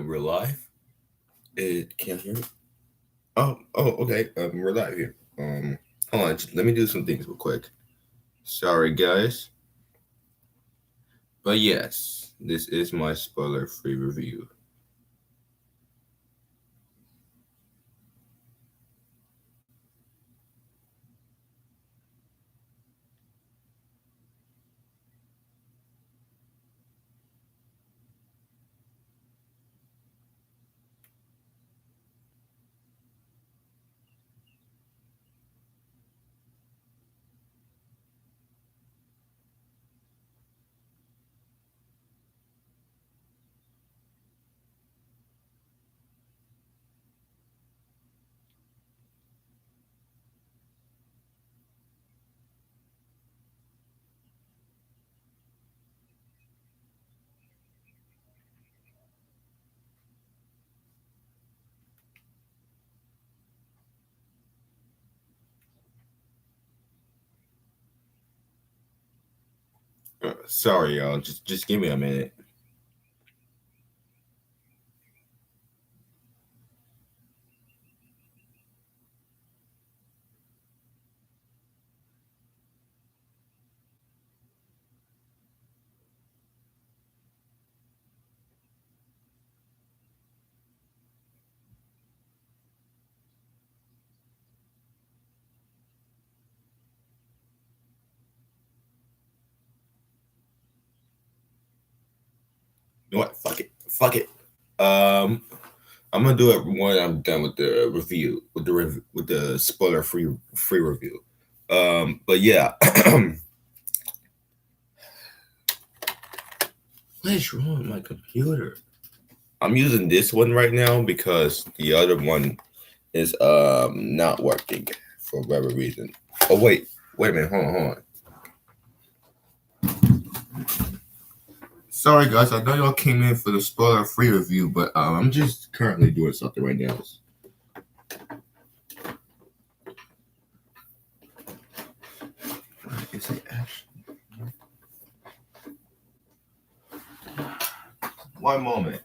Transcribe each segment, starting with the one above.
We're live. It can't hear me. Okay. We're live here. Hold on. Let me do some things real quick. Sorry, guys. But yes, this is my spoiler-free review. Sorry, y'all. Just give me a minute. You know what? Fuck it. Fuck it. I'm gonna do it when I'm done with the review, with the spoiler free review. But yeah. What is wrong with my computer? I'm using this one right now because the other one is not working for whatever reason. Oh wait a minute, hold on. Sorry guys, I know y'all came in for the spoiler free review, but I'm just currently doing something right now. Is it actually? One moment.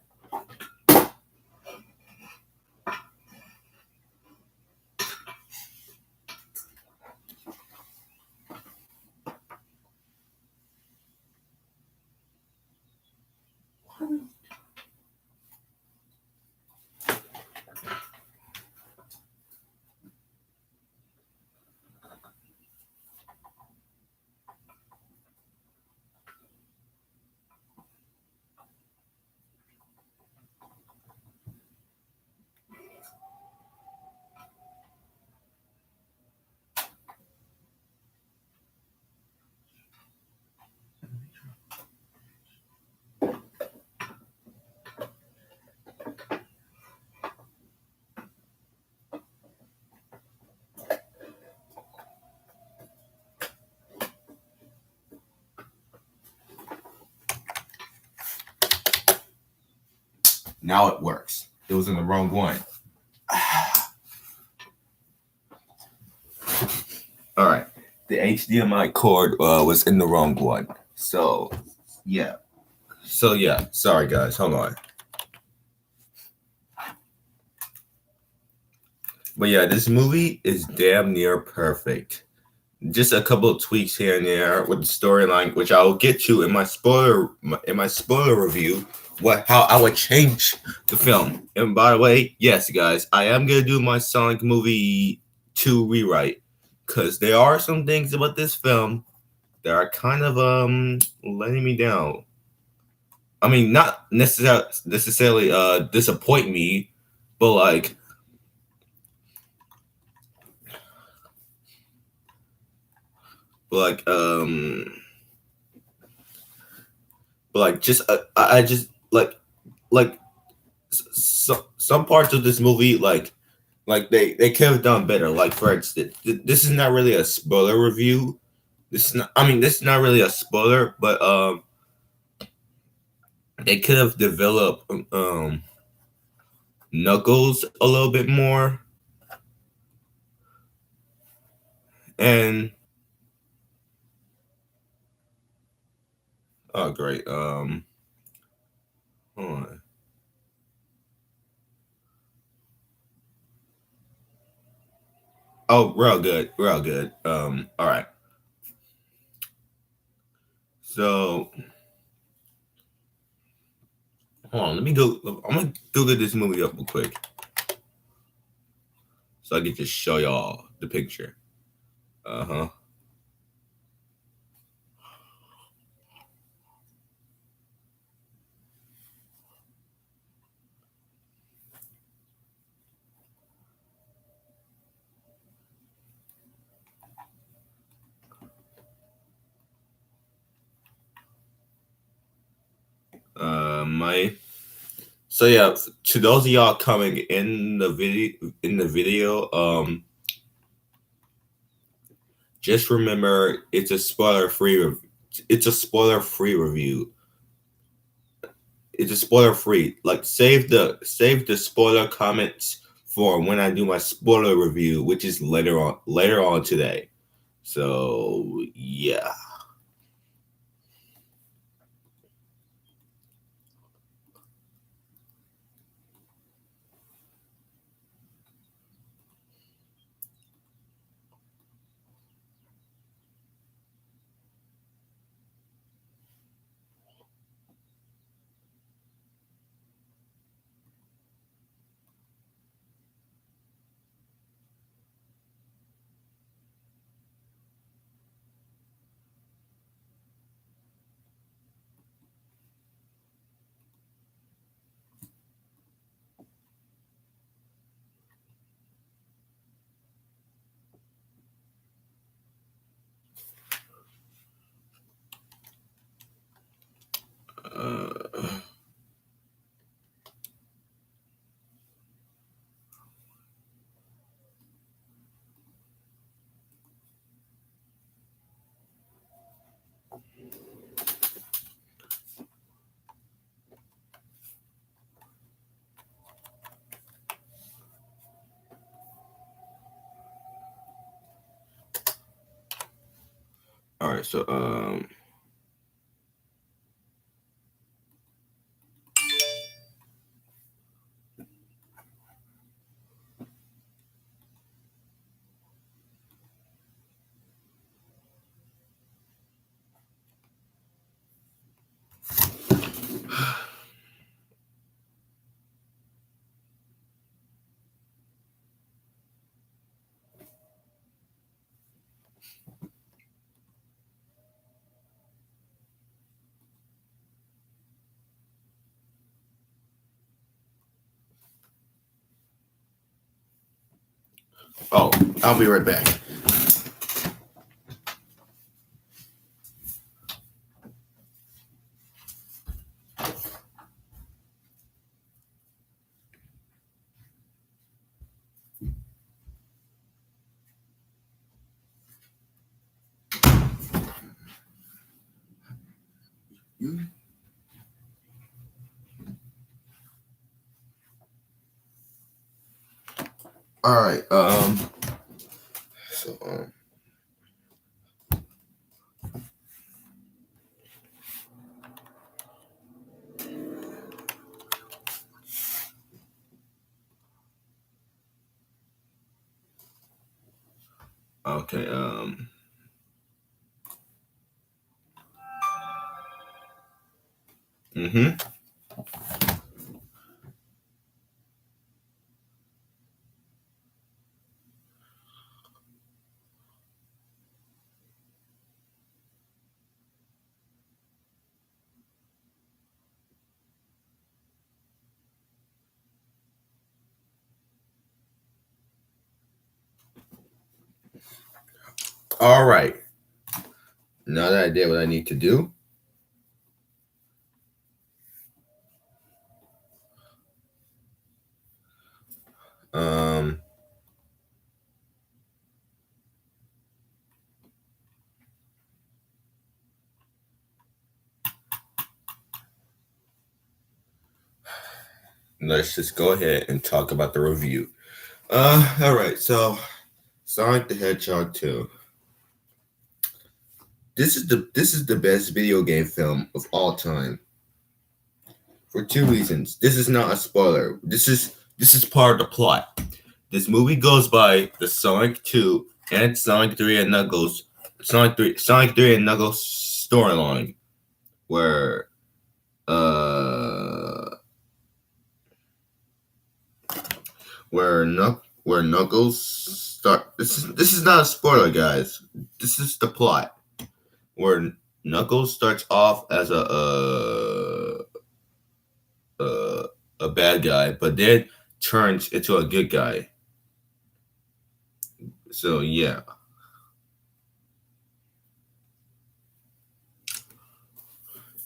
Now it works. It was in the wrong one. All right. The HDMI cord was in the wrong one. So, yeah. Sorry guys. Hold on. But yeah, this movie is damn near perfect. Just a couple of tweaks here and there with the storyline, which I will get to in my spoiler review. How I would change the film. And by the way, yes, guys, I am gonna do my Sonic movie 2 rewrite because there are some things about this film that are kind of letting me down. I mean, not necessarily disappoint me, but like just I just like some parts of this movie they could have done better. Like for instance, this is not really a spoiler review. This is not really a spoiler, but they could have developed Knuckles a little bit more. And oh great. Hold on. Oh, real good, real good. All right. So hold on, let me go. I'm gonna Google this movie up real quick so I can just show y'all the picture. Uh huh. My so yeah. To those of y'all coming in the video, just remember it's a spoiler free. It's a spoiler free review. It's a spoiler free. Like save the spoiler comments for when I do my spoiler review, which is later on today. So yeah. Uh, all right. So oh, I'll be right back. All right. So okay. Mm-hmm. All right. Now that I did what I need to do, um, let's just go ahead and talk about the review. All right. So Sonic the Hedgehog 2. This is the best video game film of all time for two reasons. This is not a spoiler. This is part of the plot. This movie goes by the Sonic 2 and Sonic 3 and Knuckles Sonic 3 and Knuckles storyline where uh where Knuckles start this is not a spoiler, guys. This is the plot where Knuckles starts off as uh, a bad guy, but then turns into a good guy. So yeah.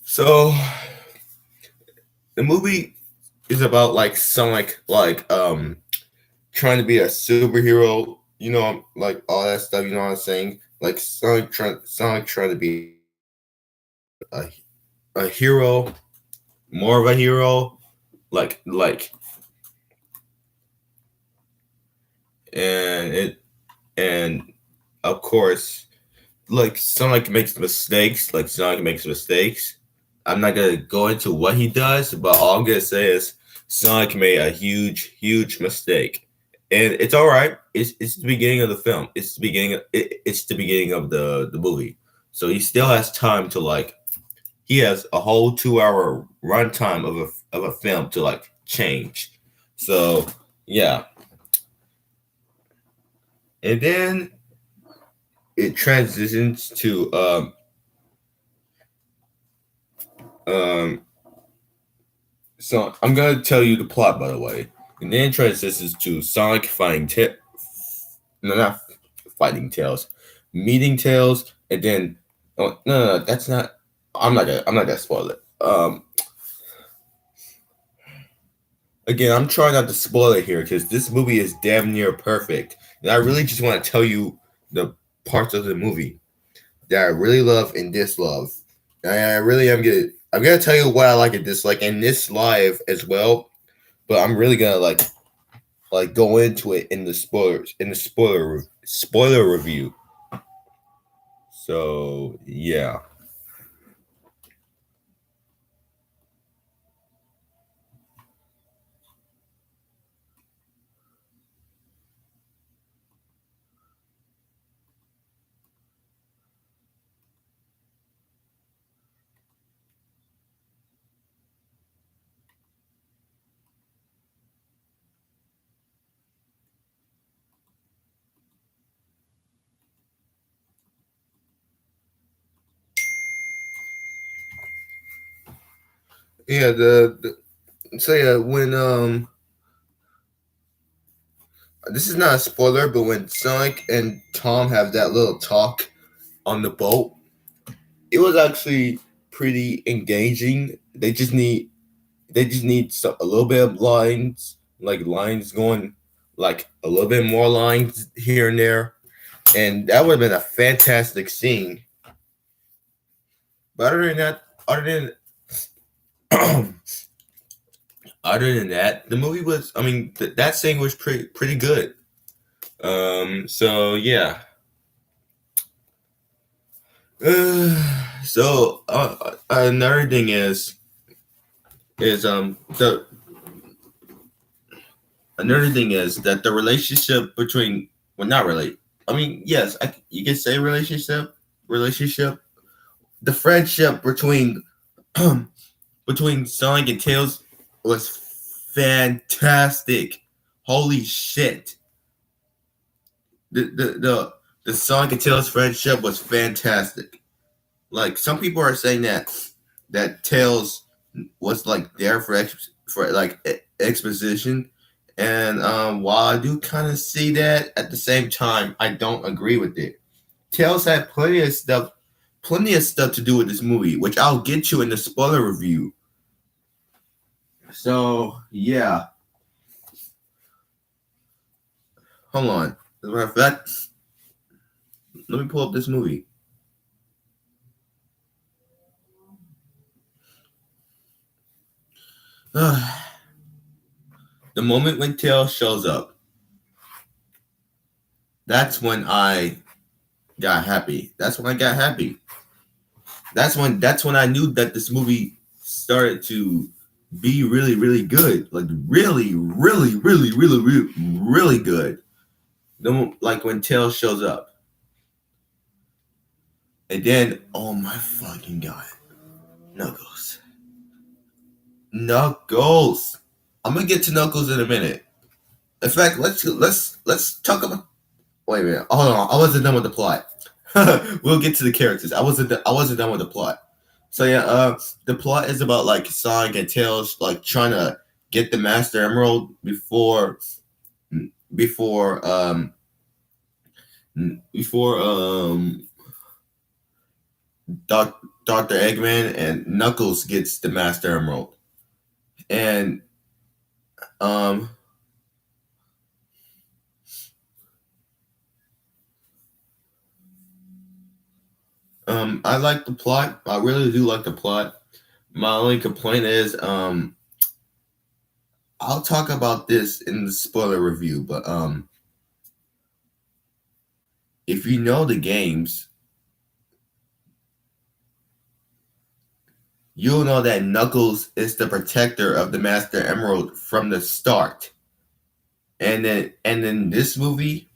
So the movie is about like Sonic trying to be a superhero, like all that stuff, you know what I'm saying? Like Sonic trying to be a, a hero, more of a hero, like and it and of course like Sonic makes mistakes. I'm not gonna go into what he does, but all I'm gonna say is Sonic made a huge mistake, and it's all right. It's the beginning of the film. It's the beginning of the movie, so he still has time to like. He has a whole 2 hour runtime of a film to like change. So yeah, and then it transitions to um so I'm gonna tell you the plot, by the way, and then transitions to Sonic no, not fighting Tails, meeting Tails, and then no, that's not. I'm not gonna spoil it. Again, I'm trying not to spoil it here because this movie is damn near perfect, and I really just want to tell you the parts of the movie that I really love and dislove. And I really am gonna. I'm gonna tell you what I like and dislike in this live as well, but I'm really gonna like go into it in the spoiler review. So yeah, yeah. The so yeah, when this is not a spoiler, but when Sonic and Tom have that little talk on the boat, it was actually pretty engaging. They just need a little bit of lines, like lines going, like a little bit more lines here and there, and that would have been a fantastic scene. But other than other than that, the movie was. I mean, that scene was pretty good. So yeah. Uh, Another thing is the another thing is that the relationship between well not really I mean yes you can say relationship the friendship between Sonic and Tails was fantastic. Holy shit. The Sonic and Tails friendship was fantastic. Like some people are saying that Tails was like there for like exposition, and while I do kind of see that, at the same time I don't agree with it. Tails had plenty of stuff to do with this movie, which I'll get to in the spoiler review. So yeah, hold on. As a matter of fact, let me pull up this movie. The moment when Tails shows up, that's when I got happy. That's when I got happy. That's when I knew that this movie started to be really, really good. Like really, really, really, really, really, really good. Then like when Tails shows up. And then, oh my fucking god. Knuckles. Knuckles. I'm gonna get to Knuckles in a minute. In fact, let's talk about. Wait a minute. Hold on. I wasn't done with the plot. We'll get to the characters. I wasn't done with the plot. So yeah, the plot is about like Sonic and Tails like trying to get the Master Emerald before before Dr. Eggman and Knuckles gets the Master Emerald. And um I like the plot. I really do like the plot. My only complaint is I'll talk about this in the spoiler review, but if you know the games, you'll know that Knuckles is the protector of the Master Emerald from the start. And in this movie,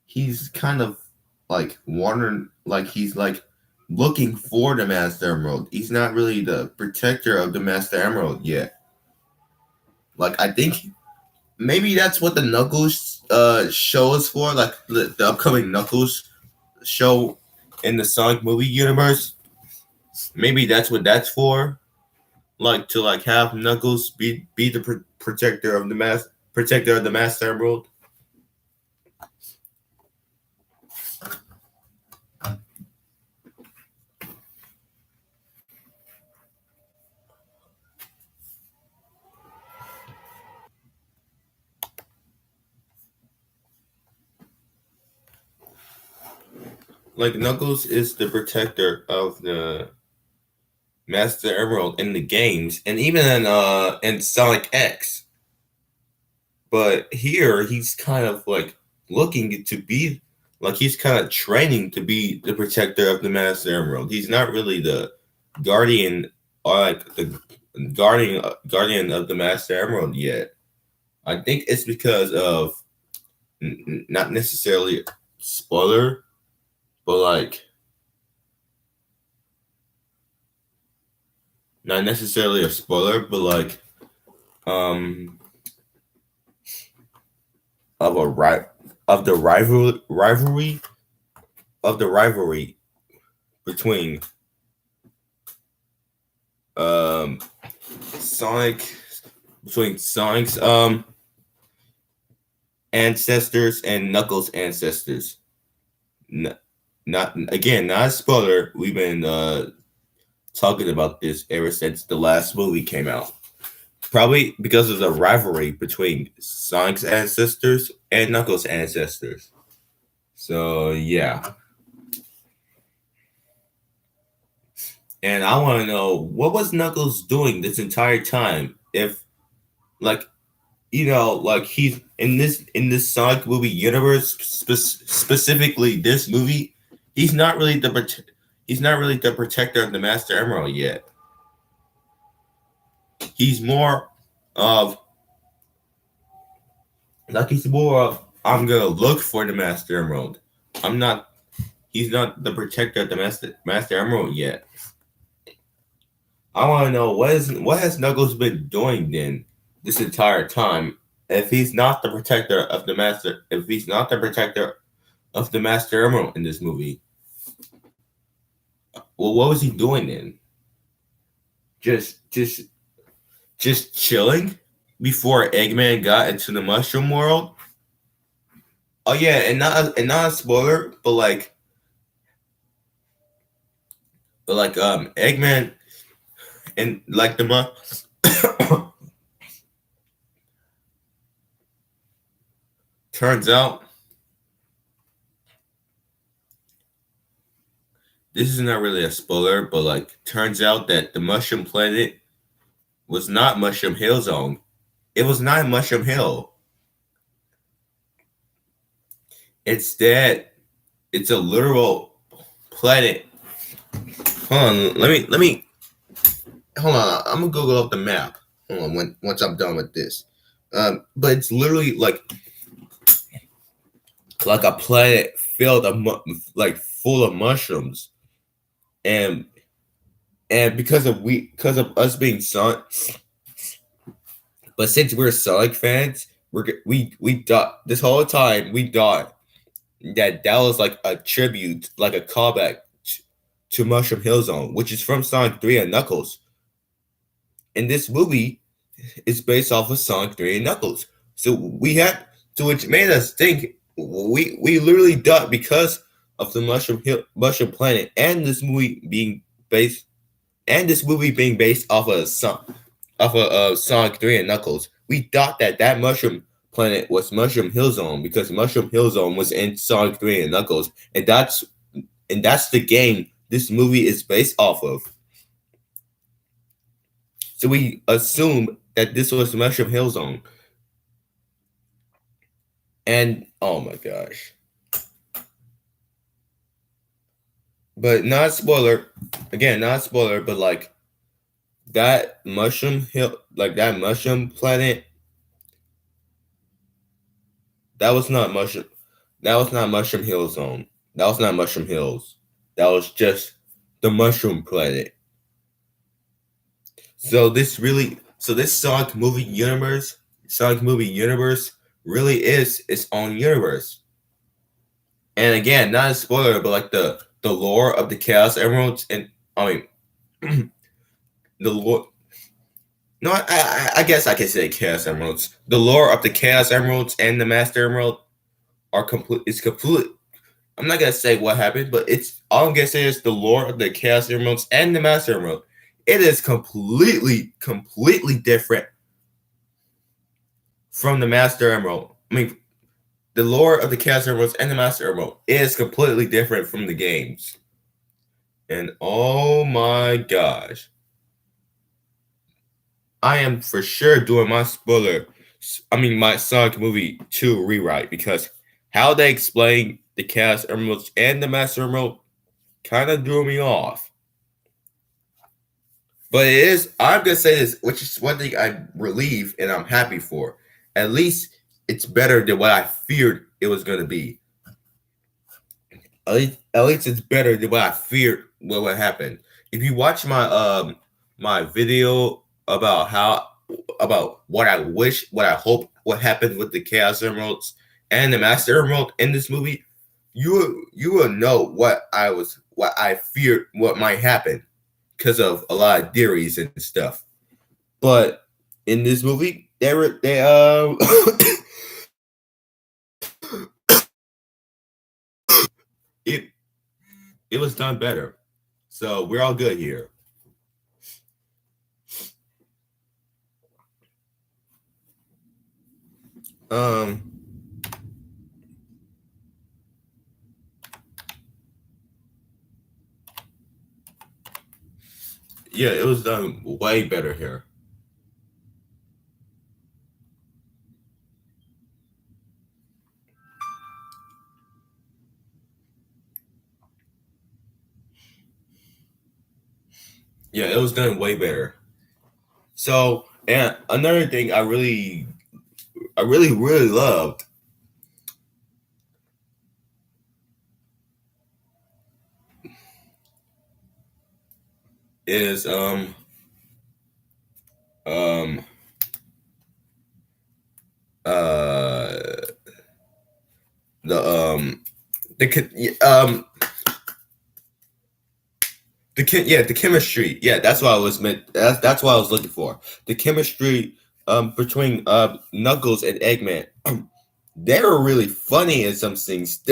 he's kind of like wandering, like he's like looking for the Master Emerald. He's not really the protector of the Master Emerald yet. Like I think maybe that's what the Knuckles show is for, like the upcoming Knuckles show in the Sonic movie universe. Maybe that's what that's for. Like to like have Knuckles be the protector of the Master Emerald. Like Knuckles is the protector of the Master Emerald in the games, and even in Sonic X. But here he's kind of like looking to be like he's kind of training to be the protector of the Master Emerald. He's not really the guardian or like the guardian of the Master Emerald yet. I think it's because of not necessarily spoiler, but like not necessarily a spoiler, but like um of a right of the rivalry between um Sonic between Sonic's ancestors and Knuckles' ancestors. Not again, not a spoiler. We've been talking about this ever since the last movie came out. Probably because of the rivalry between Sonic's ancestors and Knuckles' ancestors. So yeah. And I want to know what was Knuckles doing this entire time? If like like he's in this Sonic movie universe, specifically this movie, he's not really he's not really the protector of the Master Emerald yet. He's more of he's more of I'm gonna look for the Master Emerald. I'm not. He's not the protector of the Master Emerald yet. I want to know what has Knuckles been doing then this entire time? If he's not the protector of the Master, if he's not the protector of the Master Emerald in this movie, well, what was he doing then? Just, just, just chilling before Eggman got into the Mushroom World. Oh yeah, and not a spoiler, but like Eggman and like turns out this is not really a spoiler, but like turns out that the Mushroom Planet was not Mushroom Hill Zone. It was not Mushroom Hill. Instead, it's a literal planet. Hold on, let me hold on, I'm gonna Google up the map. Hold on, once I'm done with this. But it's literally like a planet filled of like full of mushrooms, and because of us being Sonic, but since we're Sonic fans, we thought this whole time we thought that was like a tribute, like a callback to Mushroom Hill Zone, which is from Sonic 3 and Knuckles. And this movie is based off of Sonic 3 and Knuckles. So we had so which made us think we literally thought because of the Mushroom Planet and this movie being based off of Sonic 3 and Knuckles, we thought that Mushroom Planet was Mushroom Hill Zone because Mushroom Hill Zone was in Sonic 3 and Knuckles, and that's the game this movie is based off of. So we assumed that this was Mushroom Hill Zone. And oh my gosh. But not spoiler, again, not spoiler, but like that mushroom hill, like that mushroom planet, that was not mushroom. That was not Mushroom Hill Zone. That was not Mushroom Hills. That was just the mushroom planet. So this Sonic movie universe really is its own universe. And again, not a spoiler, but like the lore of the Chaos Emeralds, and I mean the lore. No, I guess I can say Chaos Emeralds. The lore of the Chaos Emeralds and the Master Emerald are complete. It's complete. I'm not gonna say what happened, but it's all I'm gonna say is the lore of the Chaos Emeralds and the Master Emerald. It is completely different from the Master Emerald. I mean, the lore of the Chaos Emeralds and the Master Emerald is completely different from the games. And oh my gosh, I am for sure doing my Sonic movie 2 rewrite because how they explain the Chaos Emeralds and the Master Emerald kind of threw me off. But I'm gonna say this, which is one thing I'm relieved and I'm happy for. At least it's better than what I feared it was gonna be. At least it's better than what I feared what would happen. If you watch my video about what I wish, what I hope what happened with the Chaos Emeralds and the Master Emerald in this movie, you will know what I feared what might happen because of a lot of theories and stuff. But in this movie, they it it was done better. So we're all good here. Um yeah, it was done way better here. Yeah, it was done way better. So, and another thing really loved is um uh the the chemistry. Yeah, that's what I was meant. That's what I was looking for. The chemistry between Knuckles and Eggman. They were really funny in some things.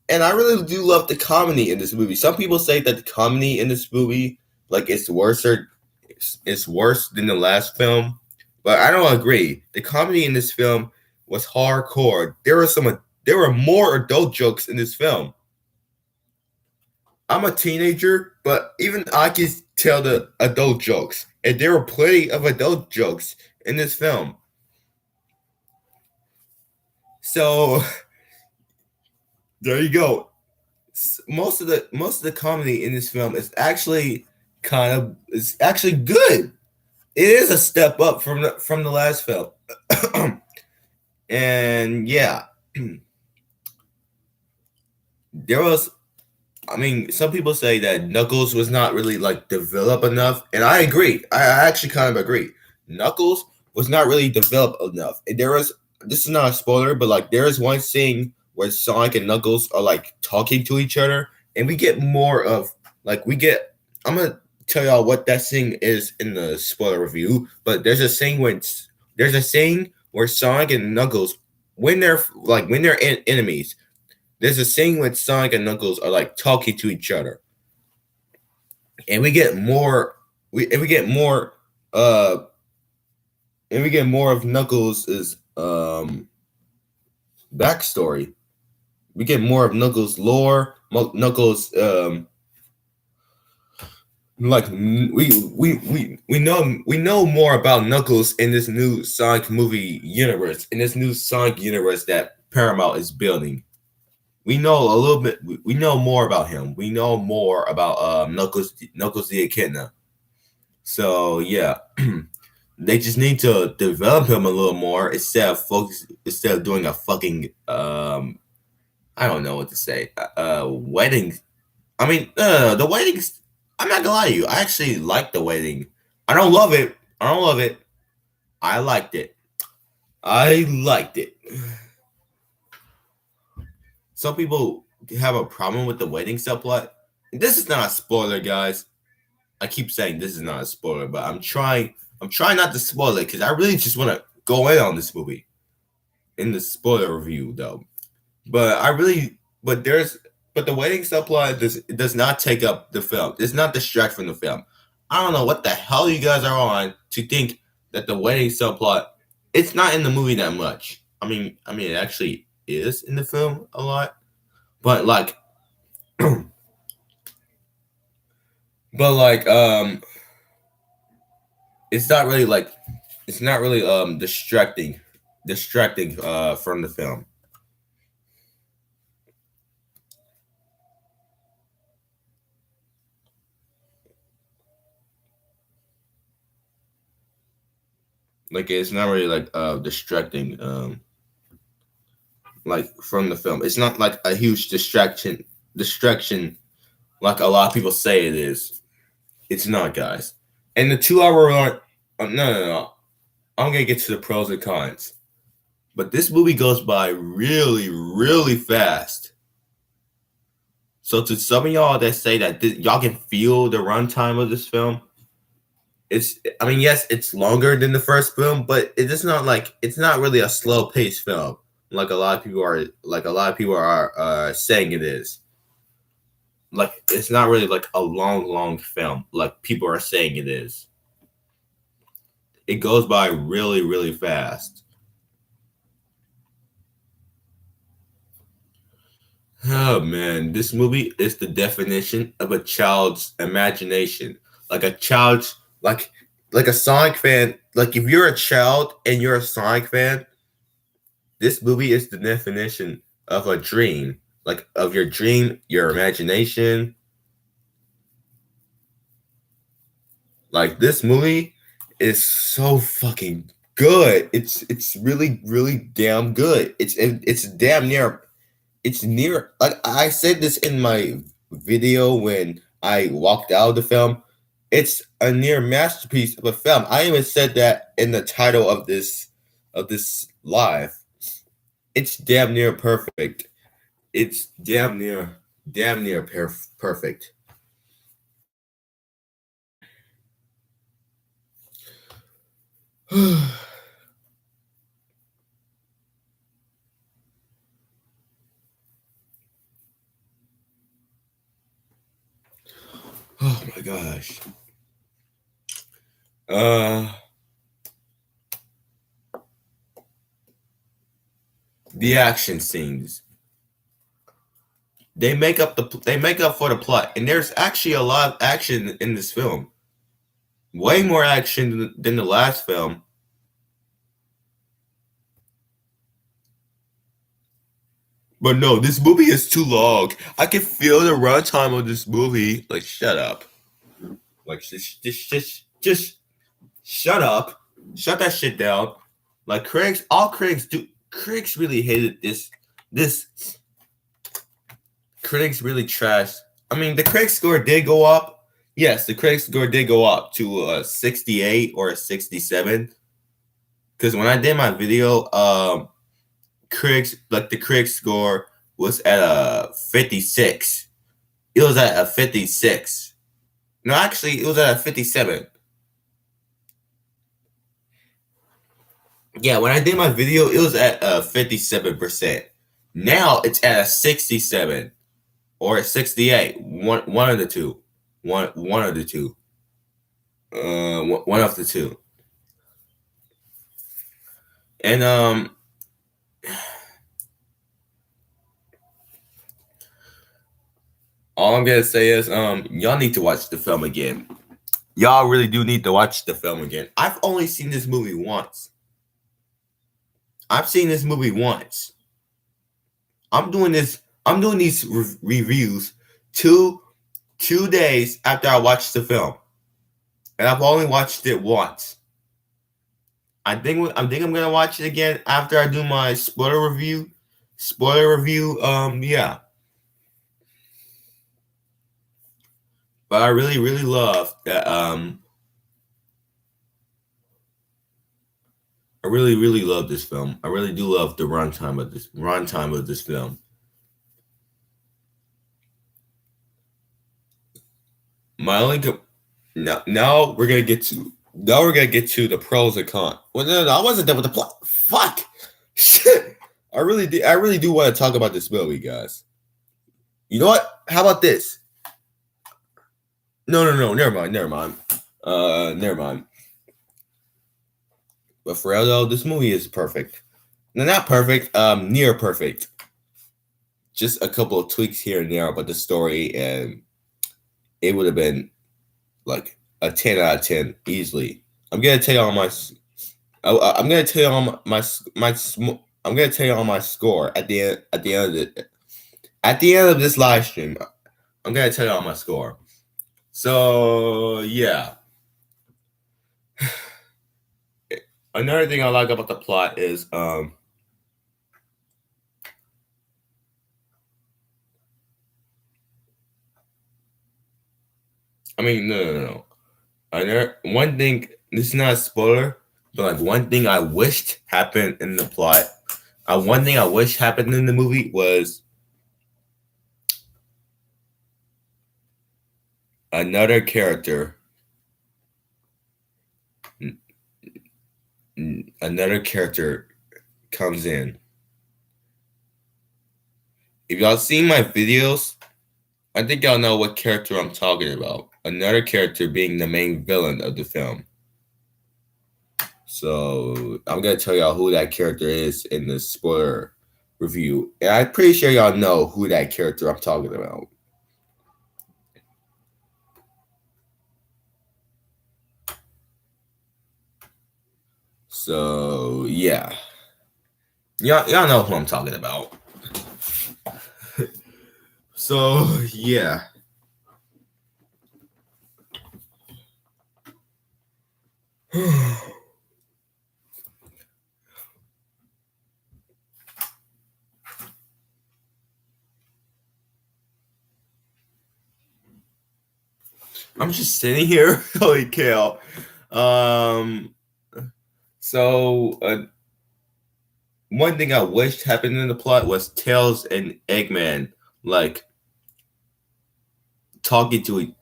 And I really do love the comedy in this movie. Some people say that the comedy in this movie, like it's worse than the last film, but I don't agree. The comedy in this film was hardcore. There were more adult jokes in this film. I'm a teenager, but even I can tell the adult jokes, and there were plenty of adult jokes in this film. So there you go. Most of the comedy in this film is actually kind of is actually good. It is a step up from the last film. And yeah, there was I mean, some people say that Knuckles was not really like developed enough, and I agree. I actually kind of agree. Knuckles was not really developed enough. And there was this is not a spoiler, but like there is one scene where Sonic and Knuckles are like talking to each other, and we get more of like we get. I'm gonna tell y'all what that scene is in the spoiler review, but there's a scene where Sonic and Knuckles when they're enemies there's a scene when Sonic and Knuckles are like talking to each other, and we get more. We get more. And we get more of Knuckles' backstory. We get more of Knuckles' lore. Knuckles like we know more about Knuckles in this new Sonic movie universe. In this new Sonic universe that Paramount is building. We know a little bit. We know more about him. We know more about Knuckles the Echidna. So yeah, they just need to develop him a little more instead of doing a fucking I don't know what to say wedding. I mean the weddings. I'm not gonna lie to you. I actually like the wedding. I don't love it. I don't love it. I liked it. I liked it. Some people have a problem with the wedding subplot. This is not a spoiler, guys. I keep saying this is not a spoiler, but I'm trying not to spoil it because I really just want to go in on this movie in the spoiler review though. But I really but the wedding subplot does not take up the film. It's not distract from the film. I don't know what the hell you guys are on to think that the wedding subplot it's not in the movie that much. I mean it actually is in the film a lot. But like but like it's not really like it's not really distracting from the film. Like it's not really like distracting like from the film. It's not like a huge distraction like a lot of people say it is. It's not, guys. And the 2 hour run no. I'm gonna get to the pros and cons. But this movie goes by really, really fast. So to some of y'all that say that y'all can feel the runtime of this film, I mean, yes, it's longer than the first film, but it's not like it's not really a slow paced film like a lot of people are saying it is. Like it's not really like a long film like people are saying it is. It goes by really, really fast. Oh man, this movie is the definition of a child's imagination. Like a child's like a Sonic fan. Like if you're a child and you're a Sonic fan, this movie is the definition of a dream. Like of your dream, your imagination. Like this movie is so fucking good. It's really, really damn good. It's damn near it's near like I said this in my video when I walked out of the film. It's a near masterpiece of a film. I even said that in the title of this live. It's damn near perfect. It's damn near perfect. Oh my gosh. Uh the action scenes. They make up for the plot, and there's actually a lot of action in this film. Way more action than the last film. But no, this movie is too long. I can feel the runtime of this movie. Like, shut up. Like just shut up, shut that shit down. Like all critics do. Critics really hated this. This critics really trashed. I mean, the critic score did go up. Yes, the critic score did go up to a 68 or a 67. Because when I did my video, the critic score was at a 56. It was at a 56. No, actually, it was at a 57. Yeah, when I did my video, it was at a 57%. Now it's at a 67 or a 68. One of the two. One of the two. One of the two. And all I'm gonna say is y'all need to watch the film again. Y'all really do need to watch the film again. I've only seen this movie once. I've seen this movie once. I'm doing these reviews 2 days after I watched the film, and I've only watched it once. I think I'm gonna watch it again after I do my spoiler review. Yeah. But I really, really love that. I really, really love this film. I really do love the runtime of this film. My only now we're gonna get to the pros and cons. Well, no, I wasn't done with the plot. Fuck. Shit. I really do want to talk about this movie, guys. You know what? How about this? No, never mind. Never mind. But for real though, this movie is perfect. No, not perfect. Near perfect. Just a couple of tweaks here and there about the story, and it would have been like a 10 out of 10 easily. I'm gonna tell you all my. I'm gonna tell you all I'm gonna tell you all my score at the end of this live stream. I'm gonna tell you all my score. So yeah. Another thing I like about the plot is I mean no. One thing, this is not a spoiler, but like one thing I wished happened in the plot. One thing I wish happened in the movie was another character comes in. If y'all seen my videos, I think y'all know what character I'm talking about. Another character being the main villain of the film. So I'm gonna tell y'all who that character is in the spoiler review. And I'm pretty sure y'all know who that character I'm talking about. So yeah. Y'all know who I'm talking about. So yeah. I'm just sitting here. Holy cow. So one thing I wished happened in the plot was Tails and Eggman like talking to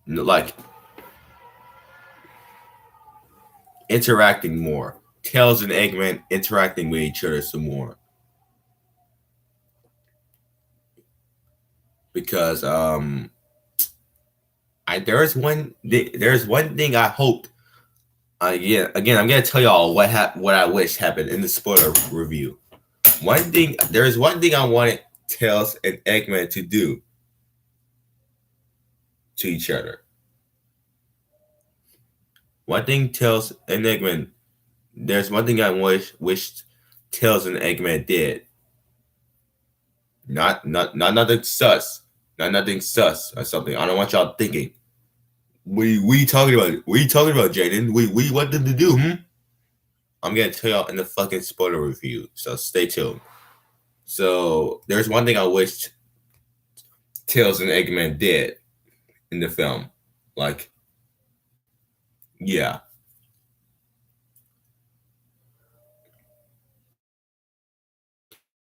like interacting more. Tails and Eggman interacting with each other some more. Because there's one thing I hoped. Again, I'm gonna tell y'all what I wish happened in the spoiler review. There's one thing I wanted Tails and Eggman to do to each other. One thing Tails and Eggman. There's one thing I wished Tails and Eggman did. Not nothing sus. Not nothing sus or something. I don't want y'all thinking. We talking about? We talking about, Jaden? We what did to do? I'm gonna tell y'all in the fucking spoiler review. So stay tuned. So there's one thing I wish Tails and Eggman did in the film. Like, yeah.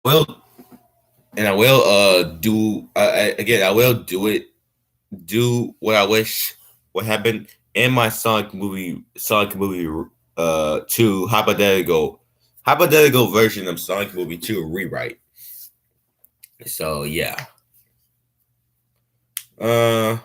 Well, and I will do again. I will do it. Do what I wish what happened in my Sonic movie two hypothetical version of Sonic movie 2 rewrite. So yeah. Uh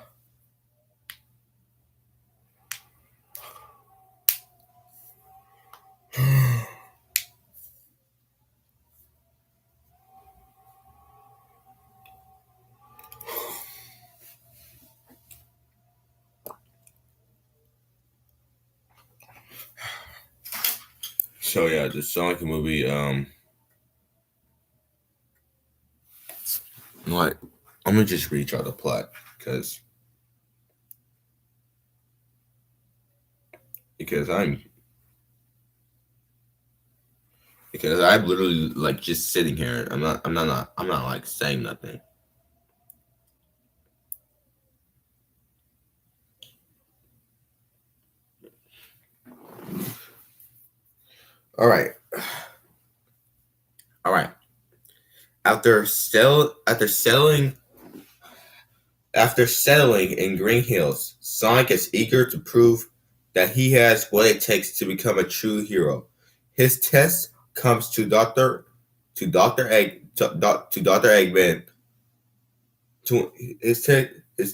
so yeah, the Sonic movie what I'm gonna just read y'all the plot because because I'm because I'm literally like just sitting here. I'm not like saying nothing. All right. All right. After settling in Green Hills, Sonic is eager to prove that he has what it takes to become a true hero. His test comes to Doctor Eggman. To his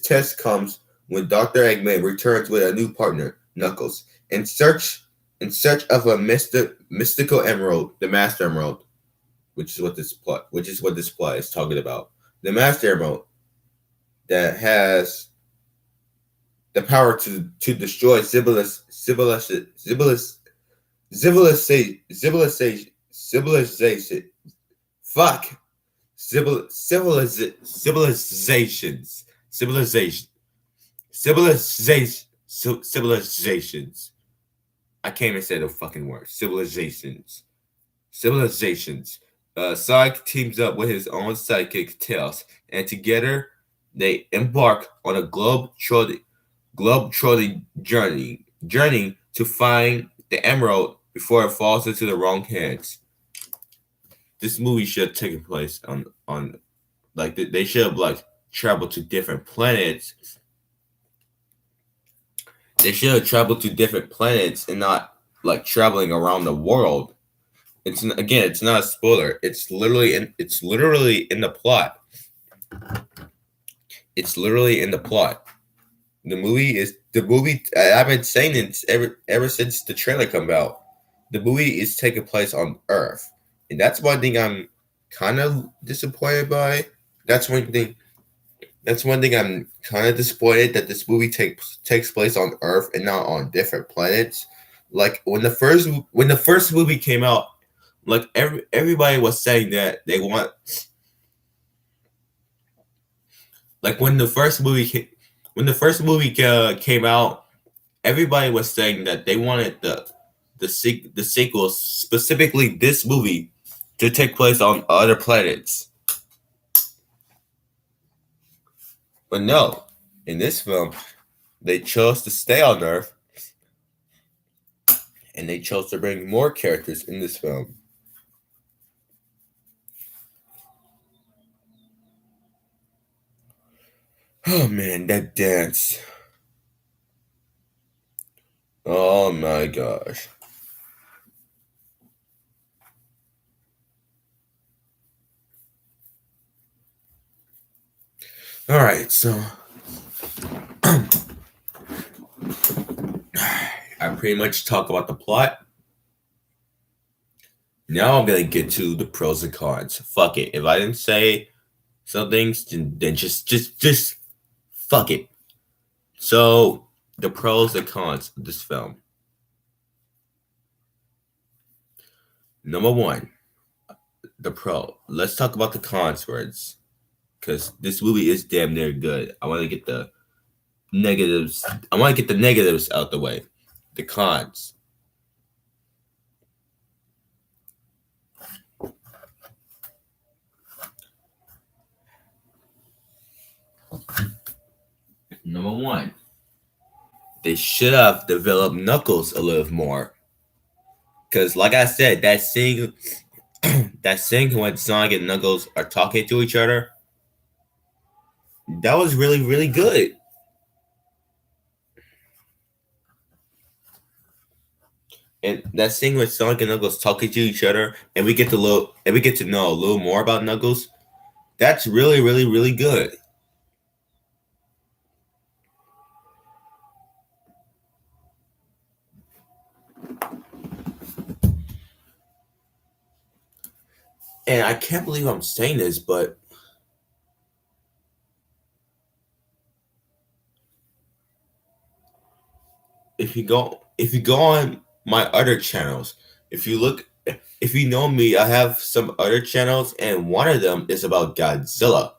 test comes when Doctor Eggman returns with a new partner, Knuckles, in search of a mystical emerald, the Master Emerald, which is what this plot is talking about. The Master Emerald that has the power to destroy civilization. Fuck civilizations, civilizations. I can't even say the fucking word. Civilizations. Sonic teams up with his own sidekick Tails, and together they embark on a globe-trotting journey to find the emerald before it falls into the wrong hands. This movie should have taken place on like they should have like traveled to different planets. They should have traveled to different planets and not like traveling around the world. It's not a spoiler. It's literally in the plot. It's literally in the plot. The movie. I've been saying it ever since the trailer come out. The movie is taking place on Earth, and that's one thing I'm kind of disappointed by. That's one thing. That's one thing I'm kind of disappointed that this movie takes place on Earth and not on different planets. Like when the first movie came out, like everybody was saying that they want like when the first movie came out, everybody was saying that they wanted the sequel, specifically this movie, to take place on other planets. But no, in this film, they chose to stay on Earth, and they chose to bring more characters in this film. Oh man, that dance. Oh my gosh. All right, so I pretty much talk about the plot. Now I'm gonna get to the pros and cons. Fuck it. If I didn't say some things, then just fuck it. So the pros and cons of this film. Number one, the pro. Let's talk about the cons first, because this movie is damn near good. I want to get negatives. I want to get the negatives out the way. The cons. Number one, they should have developed Knuckles a little more. Cause like I said, that scene that scene when Sonic and Knuckles are talking to each other, that was really, really good. And that scene with Sonic and Knuckles talking to each other, and we get to know a little more about Knuckles. That's really, really, really good. And I can't believe I'm saying this, but if you go on my other channels, if you look if you know me, I have some other channels, and one of them is about Godzilla.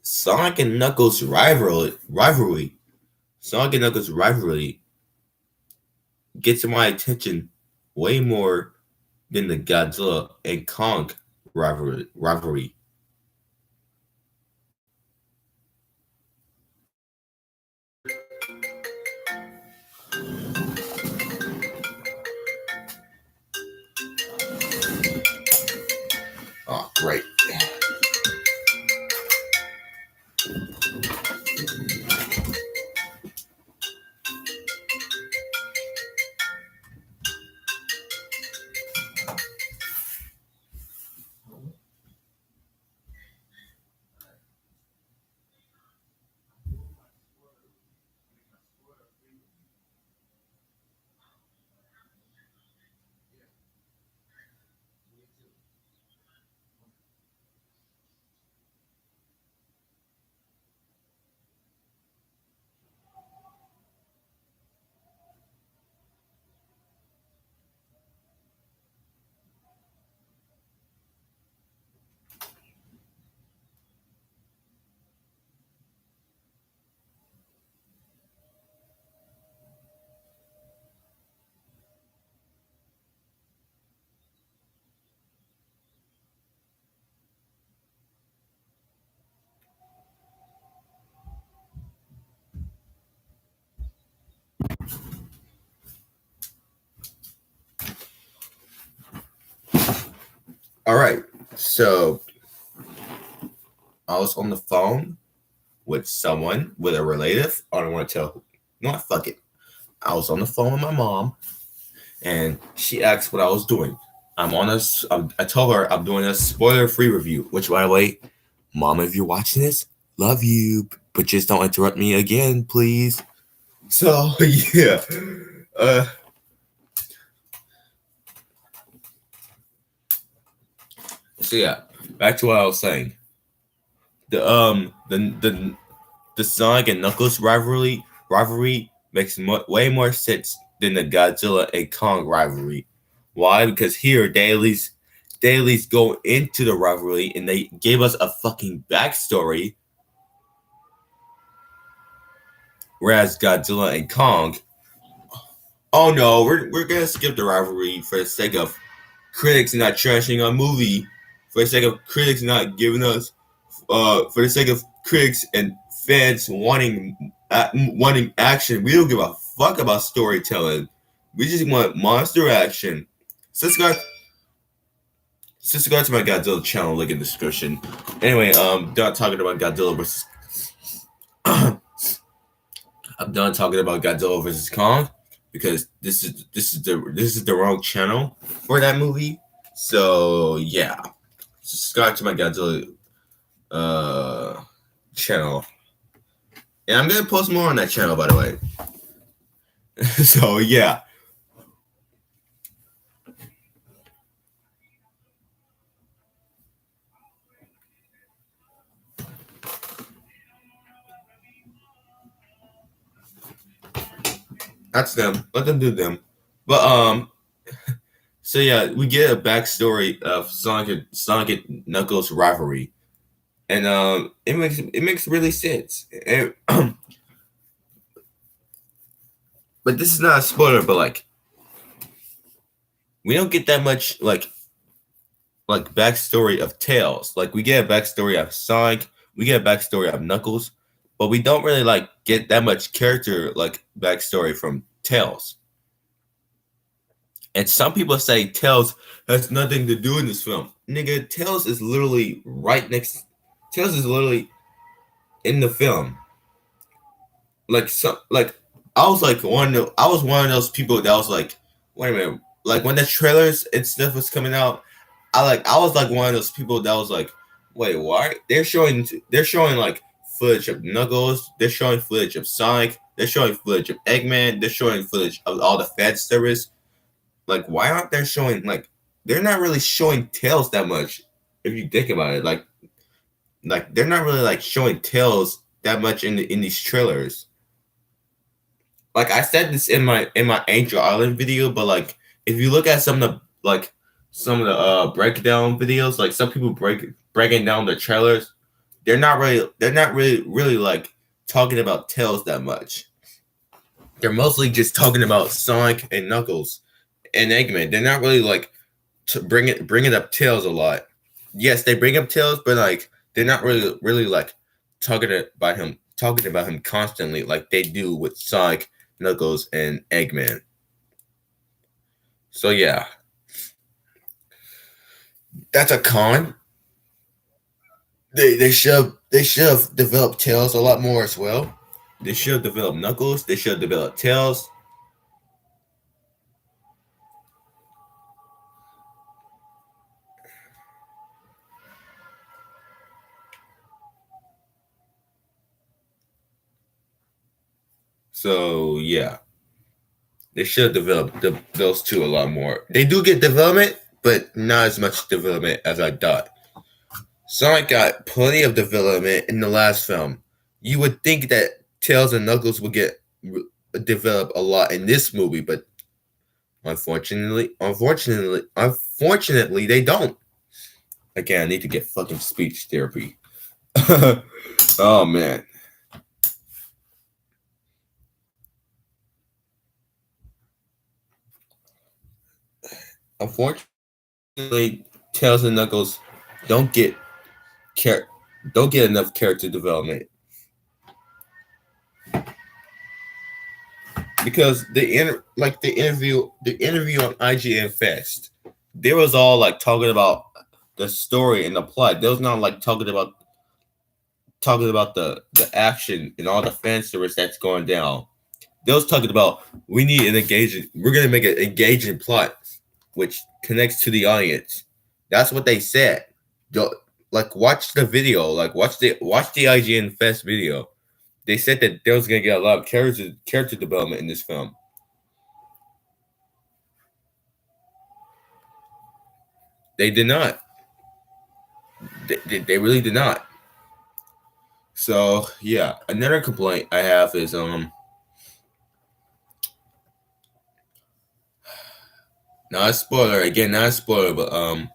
Sonic and Knuckles rivalry. Sonic and Knuckles rivalry gets my attention way more than the Godzilla and Kong rivalry. Oh, great. All right. So I was on the phone with someone, with a relative. I don't want to tell. No, fuck it. I was on the phone with my mom, and she asked what I was doing. I told her I'm doing a spoiler-free review. Which, by the way, mom, if you're watching this, love you, but just don't interrupt me again, please. So yeah, uh, so yeah, back to what I was saying. The Sonic and Knuckles rivalry makes way more sense than the Godzilla and Kong rivalry. Why? Because here they at least go into the rivalry and they gave us a fucking backstory. Whereas Godzilla and Kong, oh no, we're gonna skip the rivalry for the sake of critics not trashing our movie, for the sake of critics not giving us, for the sake of critics and fans wanting action. We don't give a fuck about storytelling. We just want monster action. Subscribe, subscribe to my Godzilla channel. Link in the description. Anyway, done talking about Godzilla versus. I'm done talking about Godzilla versus Kong because this is the wrong channel for that movie. So yeah, subscribe to my Godzilla channel, and I'm gonna post more on that channel, by the way. So yeah, that's them. Let them do them. But so yeah, we get a backstory of Sonic and Knuckles rivalry, and it makes really sense. And but this is not a spoiler, but like we don't get that much like backstory of Tails. Like we get a backstory of Sonic, we get a backstory of Knuckles, but we don't really like get that much character like backstory from Tails. And some people say Tails has nothing to do in this film. Nigga, Tails is literally right next. Tails is literally in the film. Like some like I was one of those people that was like, wait a minute, like when the trailers and stuff was coming out, I was like one of those people that was like, wait, why they're showing like footage of Knuckles, they're showing footage of Sonic, they're showing footage of Eggman, they're showing footage of all the fan service. Like, why aren't they showing like they're not really showing Tails that much if you think about it. Like they're not really like showing Tails that much in these trailers. Like I said this in my Angel Island video, but like if you look at some of the breakdown videos, like some people breaking down the trailers, they're not really like talking about Tails that much. They're mostly just talking about Sonic and Knuckles and Eggman. They're not really like bringing up Tails a lot. Yes, they bring up Tails, but like they're not really like talking about him constantly like they do with Sonic, Knuckles, and Eggman. So yeah, that's a con. They should have developed Tails a lot more as well. They should have developed Knuckles. They should have developed Tails. So yeah, they should have developed those two a lot more. They do get development, but not as much development as I thought. Sonic got plenty of development in the last film. You would think that Tails and Knuckles would get develop a lot in this movie, but unfortunately, they don't. Again, I need to get fucking speech therapy. Oh man. Unfortunately, Tails and Knuckles don't get char- don't get enough character development because the interview on IGN Fest, they was all like talking about the story and the plot. They was not like talking about the action and all the fan service that's going down. They was talking about we need an engaging. We're gonna make an engaging plot which connects to the audience. That's what they said. Like watch the video. Like watch the IGN Fest video. They said that there was gonna get a lot of character development in this film. They did not. They really did not. So yeah, another complaint I have is not a spoiler again, not a spoiler, but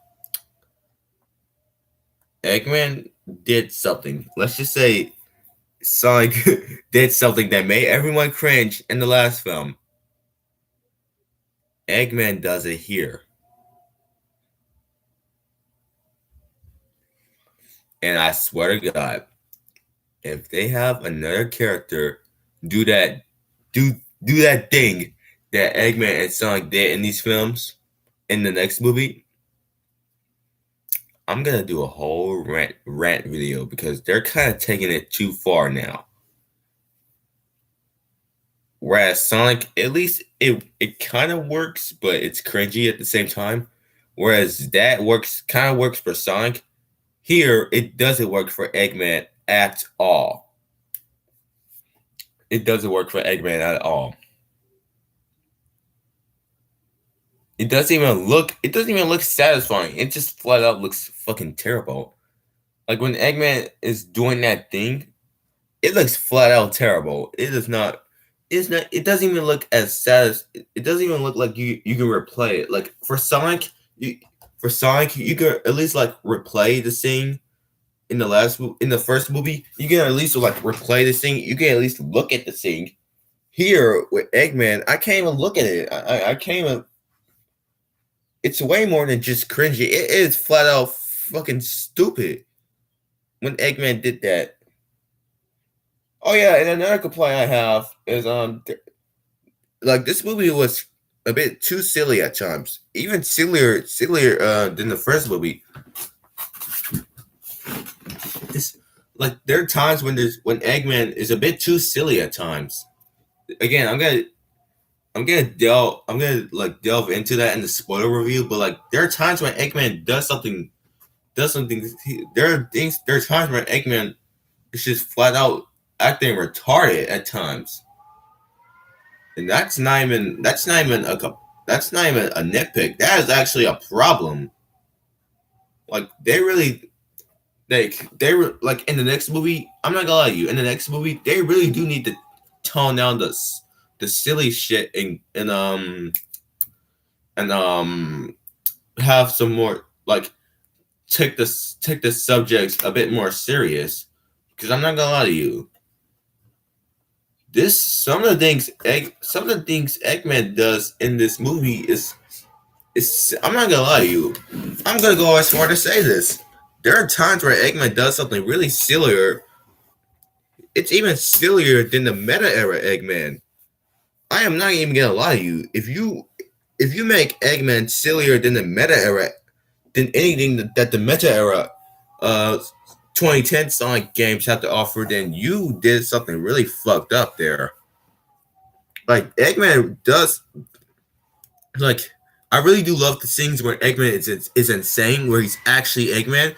Eggman did something. Let's just say Sonic did something that made everyone cringe in the last film. Eggman does it here. And I swear to God, if they have another character do that do that thing that Eggman and Sonic did in these films in the next movie, I'm gonna do a whole rant video because they're kind of taking it too far now. Whereas Sonic, at least it kind of works, but it's cringy at the same time. Whereas that kind of works for Sonic. Here, it doesn't work for Eggman at all. It doesn't work for Eggman at all. It doesn't even look satisfying. It just flat out looks fucking terrible. Like when Eggman is doing that thing, it looks flat out terrible. It doesn't even look as it doesn't even look like you can replay it. Like for Sonic, you can at least like replay the scene in the first movie. You can at least like replay the scene. You can at least look at the scene. here with Eggman, I can't even look at it. I can't even. It's way more than just cringy. It is flat out fucking stupid when Eggman did that. Oh yeah, and another complaint I have is like this movie was a bit too silly at times. Even sillier than the first movie. This like there are times when Eggman is a bit too silly at times. Again, I'm gonna like delve into that in the spoiler review, but like there are times when Eggman does something there are times when Eggman is just flat out acting retarded at times. And that's not even a nitpick. That is actually a problem. Like they were like in the next movie. I'm not gonna lie to you. In the next movie, they really do need to tone down the silly shit and have some more like take the subjects a bit more serious. Because I'm not gonna lie to you. This some of the things Eggman does in this movie is I'm not gonna lie to you. I'm gonna go as far to say this. There are times where Eggman does something really sillier. It's even sillier than the meta era Eggman. I am not even gonna lie to you. If you make Eggman sillier than the meta era, than anything that the meta era uh 2010 Sonic games have to offer, then you did something really fucked up there. Like Eggman does like I really do love the scenes where Eggman is insane, where he's actually Eggman.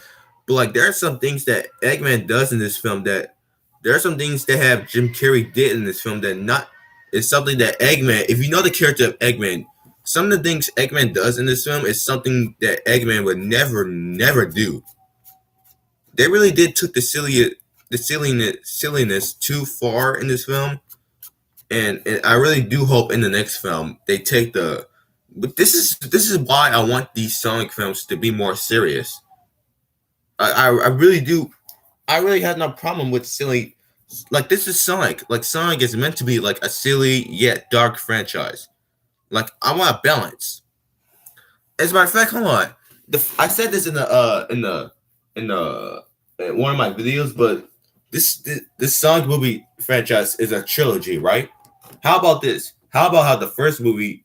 But like there are some things that Eggman does in this film that there are some things that have Jim Carrey did in this film that not is something that Eggman, if you know the character of Eggman, some of the things Eggman does in this film is something that Eggman would never do. They really did took the silliness too far in this film, and I really do hope in the next film they take the. But this is why I want these Sonic films to be more serious. I really do. I really had no problem with silly. Like this is Sonic. Like Sonic is meant to be like a silly yet dark franchise. Like I want a balance. As a matter of fact, hold on. I said this in one of my videos, but this Sonic movie franchise is a trilogy, right? How about this? How about how the first movie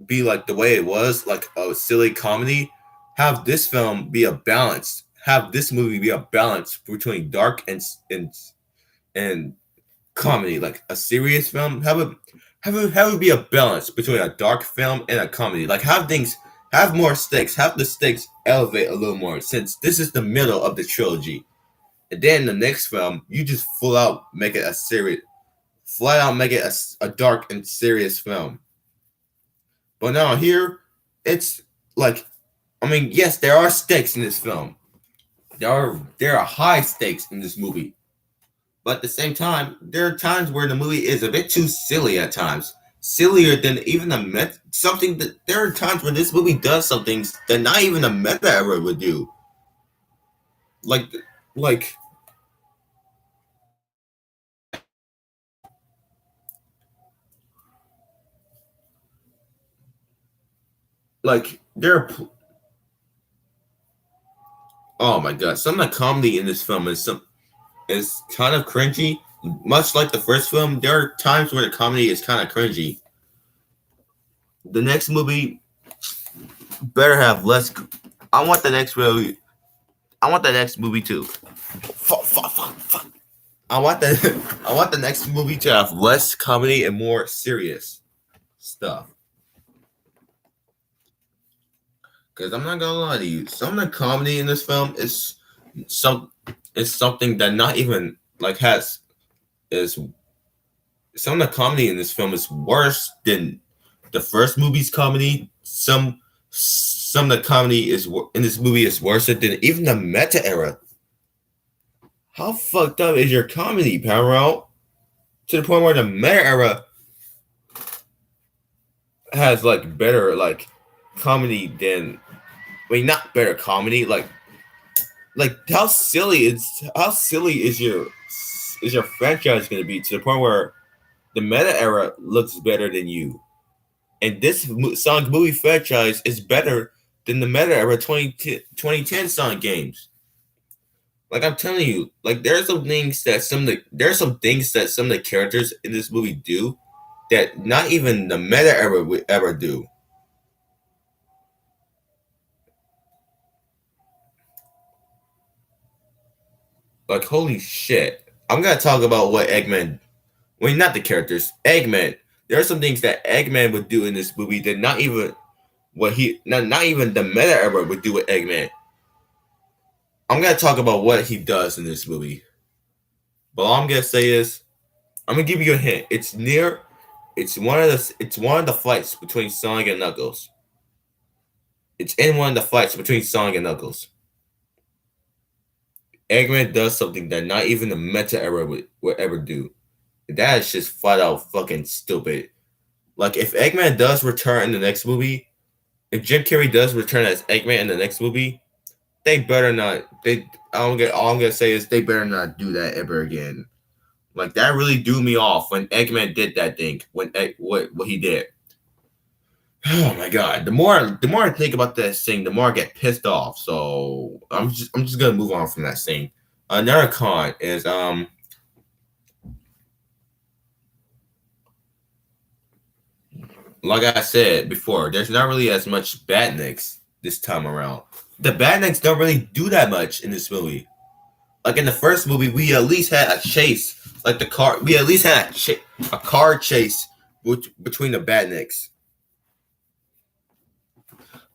be like the way it was, like a silly comedy? Have this film be a balance. Have this movie be a balance between dark and comedy, like a serious film. Have it be a balance between a dark film and a comedy. Like have more stakes. Have the stakes elevate a little more, since this is the middle of the trilogy. And then the next film, you just flat out make it a dark and serious film. But now here, it's like, I mean, yes, there are stakes in this film. There are high stakes in this movie. But at the same time, there are times where the movie is a bit too silly at times. Sillier than even something that there are times when this movie does some things that not even a meta era would do. Like like like there are oh my god, some of the comedy in this film is kind of cringy. Much like the first film, there are times where the comedy is kind of cringy. The next movie better have less. I want the next movie. I want the next movie too. Fuck. I want the next movie to have less comedy and more serious stuff. Because I'm not gonna lie to you, some of the comedy in this film some is something that not even like has is some of the comedy in this film is worse than the first movie's comedy. Some of the comedy is in this movie is worse than even the meta era. How fucked up is your comedy, Paramount? To the point where the meta era has like better like comedy than not better comedy, like how silly is your franchise gonna be to the point where the meta era looks better than you. And this Sonic movie franchise is better than the meta era 2010 Sonic games. Like I'm telling you, like there are some things that some of the characters in this movie do that not even the meta era would ever do. Like holy shit. I'm gonna talk about what Eggman, well, not the characters, Eggman. There are some things that Eggman would do in this movie that not even not even the meta era would do with Eggman. I'm gonna talk about what he does in this movie. But all I'm gonna say is I'm gonna give you a hint. It's one of the fights between Sonic and Knuckles. It's in one of the fights between Sonic and Knuckles. Eggman does something that not even the meta era would ever do. That is just flat out fucking stupid. Like if Eggman does return in the next movie, if Jim Carrey does return as Eggman in the next movie, they better not. All I'm gonna say is they better not do that ever again. Like that really threw me off when Eggman did that thing. What he did. Oh my god! The more I think about that thing, the more I get pissed off. So I'm just gonna move on from that thing. Another con is like I said before, there's not really as much badniks this time around. The badniks don't really do that much in this movie. Like in the first movie, we at least had a chase, like the car. We at least had a car chase between the badniks,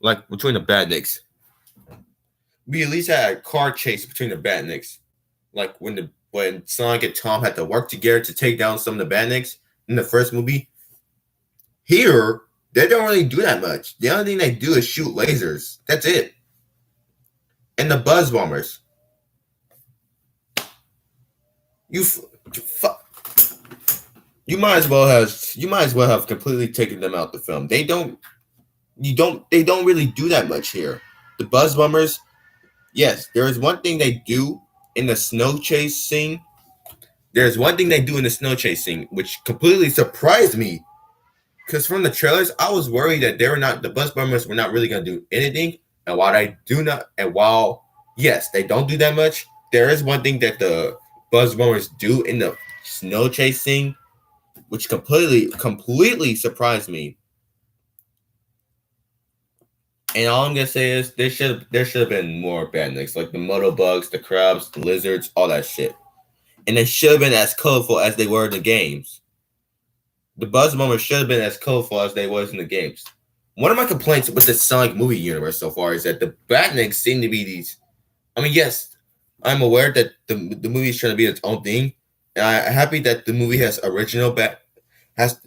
like between the badniks. We at least had a car chase between the badniks, like when Sonic and Tom had to work together to take down some of the badniks in the first movie. Here, they don't really do that much. The only thing they do is shoot lasers. That's it. And the buzz bombers. You you might as well have completely taken them out the film. They don't really do that much here. The buzz bombers, yes, there is one thing they do in the snow chase scene. There's one thing they do in the snow chase scene, which completely surprised me. Because from the trailers, I was worried that the buzz bombers were not really gonna do anything. And while yes, they don't do that much, there is one thing that the buzz bombers do in the snow chase scene, which completely surprised me. And all I'm gonna say is there should have been more badniks, like the moto bugs, the crabs, the lizards, all that shit. And they should have been as colorful as they were in the games. The buzz bombers should have been as colorful as they was in the games. One of my complaints with the Sonic movie universe so far is that the badniks seem to be these. I mean, yes, I'm aware that the movie is trying to be its own thing, and I'm happy that the movie has has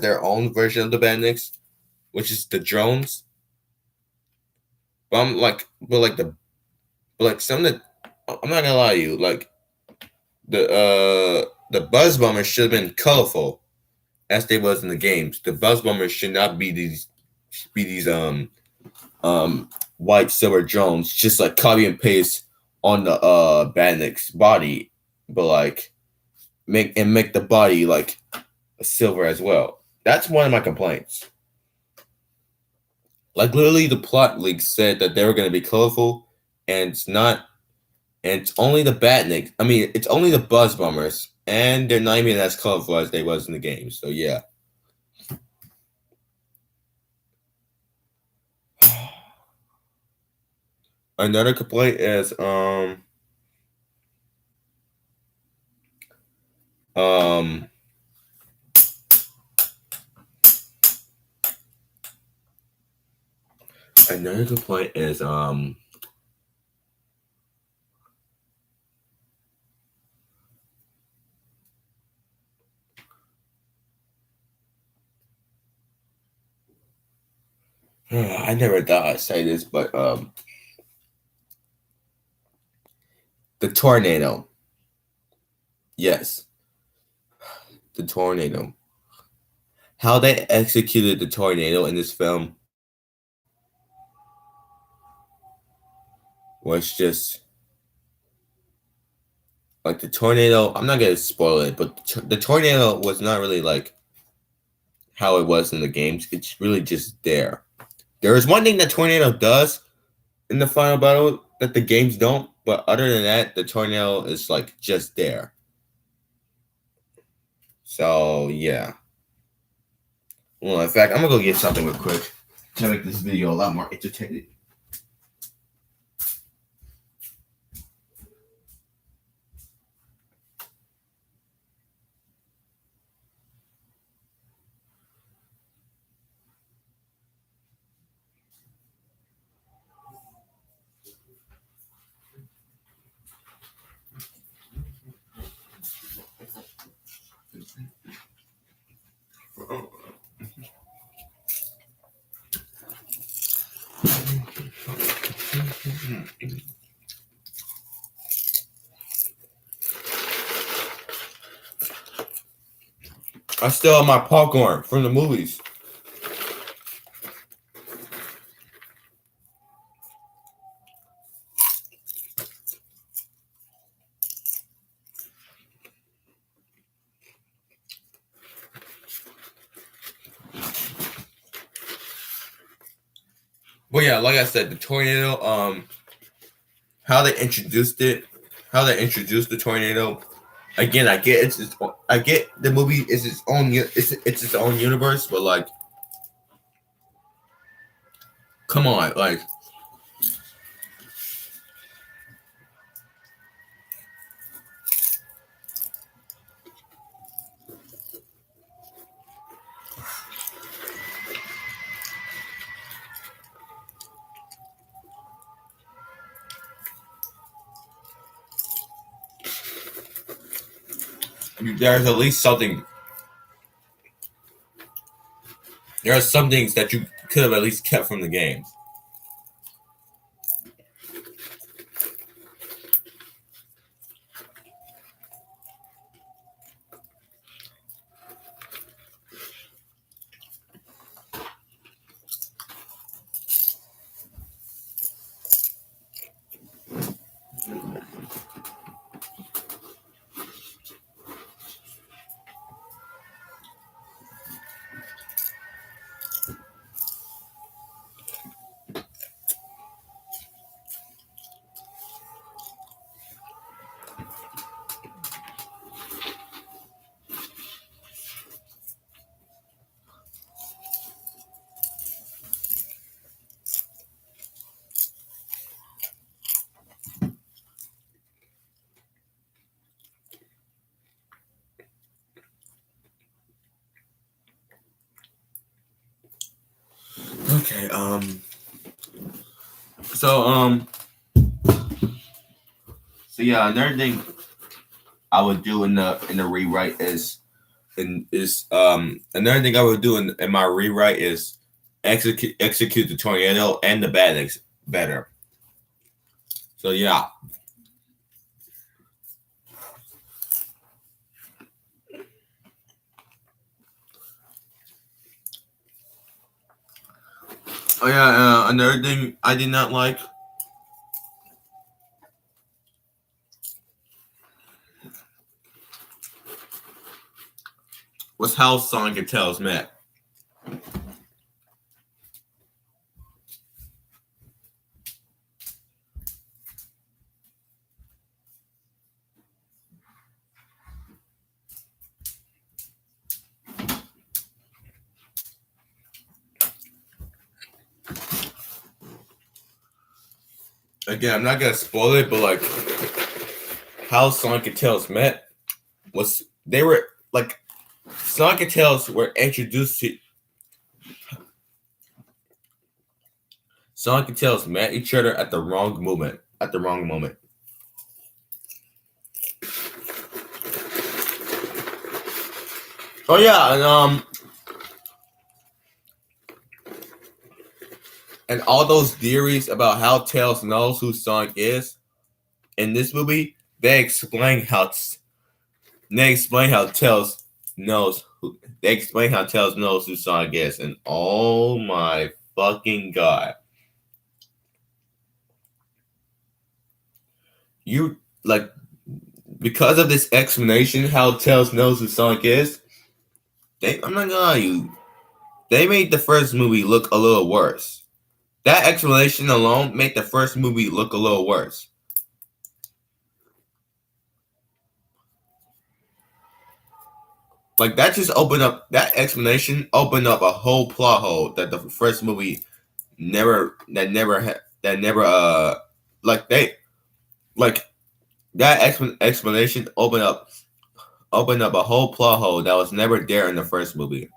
their own version of the badniks, which is the drones. But I'm like, but like the, but like some of the, I'm not gonna lie to you, like the buzz bombers should have been colorful, as they was in the games. The buzz bombers should not be these white silver drones, just like copy and paste on the Badnik's body, but like make the body like silver as well. That's one of my complaints. Like literally, the plot leaks said that they were going to be colorful, and it's not. And it's only the Batnik. I mean, it's only the Buzz Bombers, and they're not even as colorful as they was in the game. So yeah. Another complaint is um another complaint is I never thought I'd say this, but the tornado. Yes, the tornado. How they executed the tornado in this film was just like the tornado. I'm not gonna spoil it, but the tornado was not really like how it was in the games. It's really just there. There is one thing that tornado does in the final battle that the games don't, but other than that, the tornado is like just there. So yeah. Well, in fact, I'm gonna go get something real quick to make this video a lot more entertaining. I still have my popcorn from the movies. But yeah, like I said, the tornado, how they introduced it, how they introduced the tornado. Again, I get the movie is its own, it's its own universe, but like, come on, like, there's at least something. There are some things that you could have at least kept from the game. Okay, so so yeah, another thing I would do in the rewrite is another thing I would do in my rewrite is execute the tornado and the better. So yeah. Oh yeah, another thing I did not like was how Sonic and Tails met. Again, I'm not gonna spoil it, but like how Sonic and Tails met was they were like Sonic and Tails were introduced to Sonic and Tails met each other at the wrong moment. At the wrong moment. Oh yeah, and all those theories about how Tails knows who Sonic is in this movie, they explain how Tails knows who they explain how Tails knows who Sonic is, and oh my fucking god, you like because of this explanation, how Tails knows who Sonic is, I'm not gonna lie to you, they made the first movie look a little worse. That explanation alone made the first movie look a little worse. Like that just opened up that explanation opened up a whole plot hole that the first movie never like they like that explanation opened up a whole plot hole that was never there in the first movie.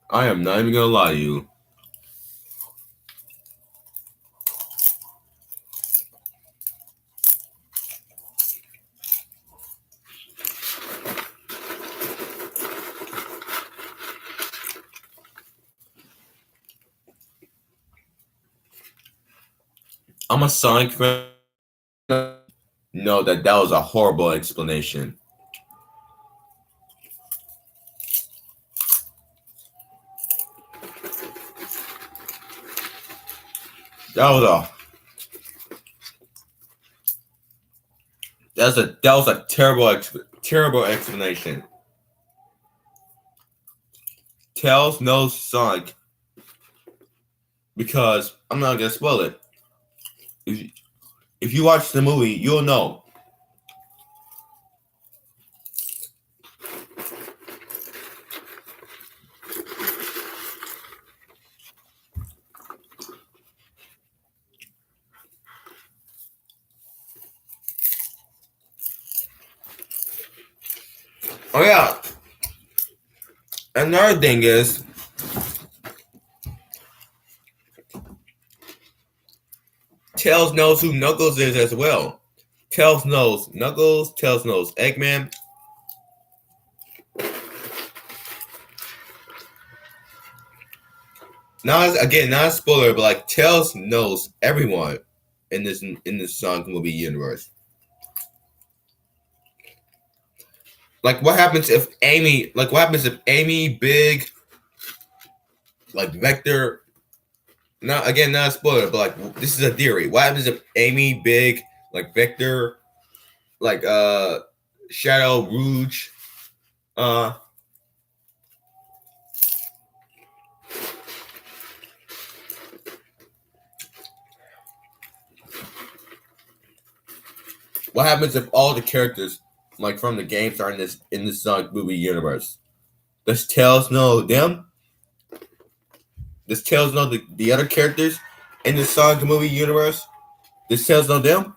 I am not even gonna lie to you. I'm a Sonic fan. Know that was a horrible explanation. That was a that was a terrible explanation. Tails knows Sonic because I'm not gonna spoil it. If you watch the movie, you'll know. Oh yeah. Another thing is, Tails knows who Knuckles is as well. Tails knows Knuckles. Tails knows Eggman. Not a spoiler, but like Tails knows everyone in this Sonic movie universe. Like what happens if Amy? Like what happens if Amy, Big, like Vector? Not a spoiler, but like this is a theory. What happens if Amy, Big, like Vector, like Shadow, Rouge, uh what happens if all the characters like from the games are in this Sonic movie universe? Does Tails know them? Does Tails know the other characters in the Sonic movie universe? Does Tails know them?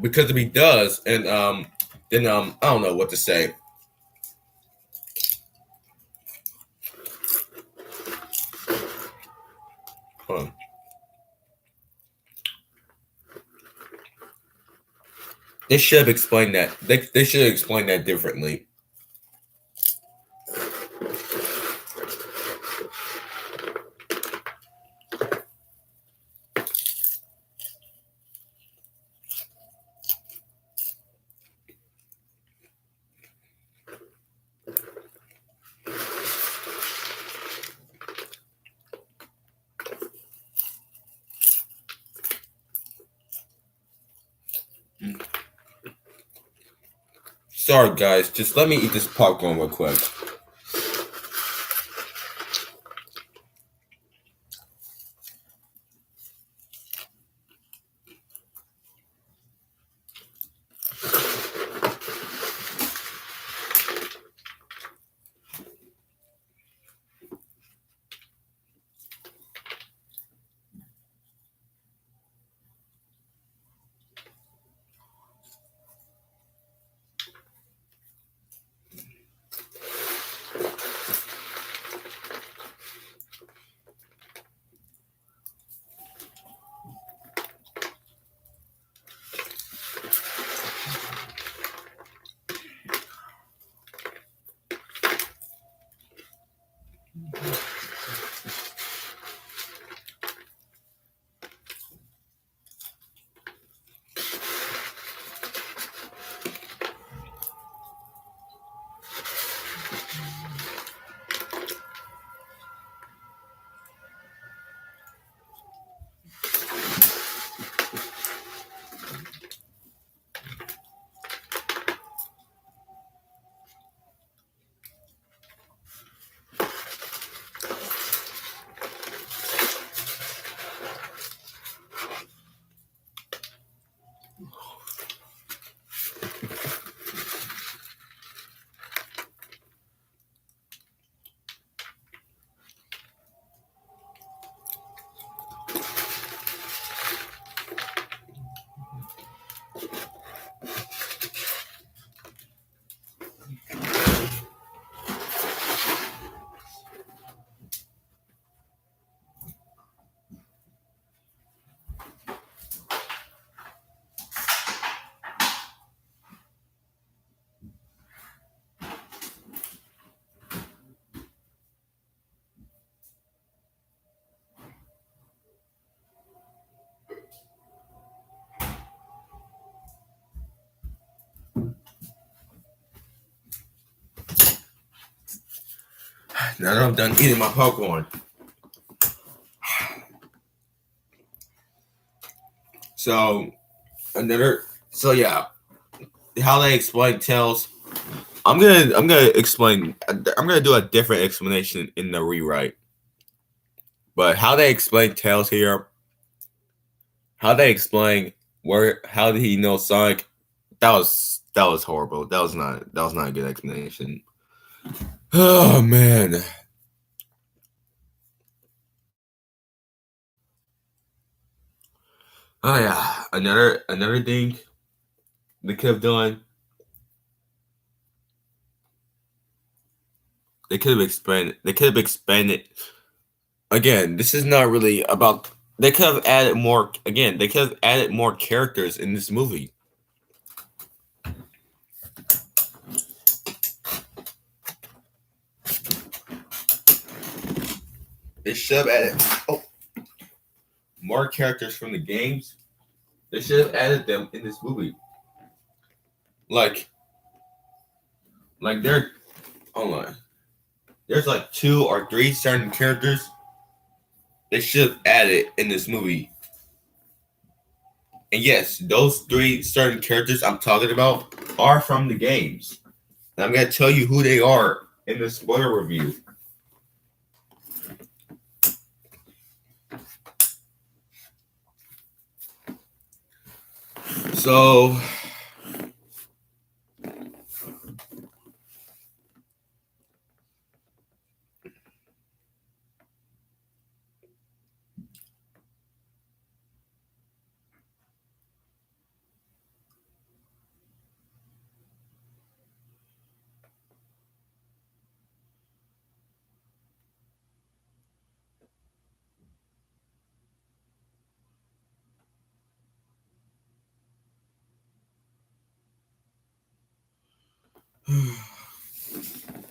Because if he does, and then I don't know what to say. Hold on. They should have explained that. They should have explained that differently. Sorry, guys. Just let me eat this popcorn real quick. Now that I'm done eating my popcorn. So another. So yeah, how they explain tails. I'm gonna explain. I'm gonna do a different explanation in the rewrite. But how they explain tails here, how they explain where how did he know Sonic, that was horrible. That was not a good explanation. Oh man. Oh yeah. Another thing they could have done. They could have expanded. Again, this is not really about. They could have added more. Again, they could have added more characters in this movie. They should have added more characters from the games. They should have added them in this movie. Like, there. Hold on. There's like 2 or 3 certain characters they should have added in this movie. And yes, those 3 certain characters I'm talking about are from the games. And I'm gonna tell you who they are in the spoiler review. So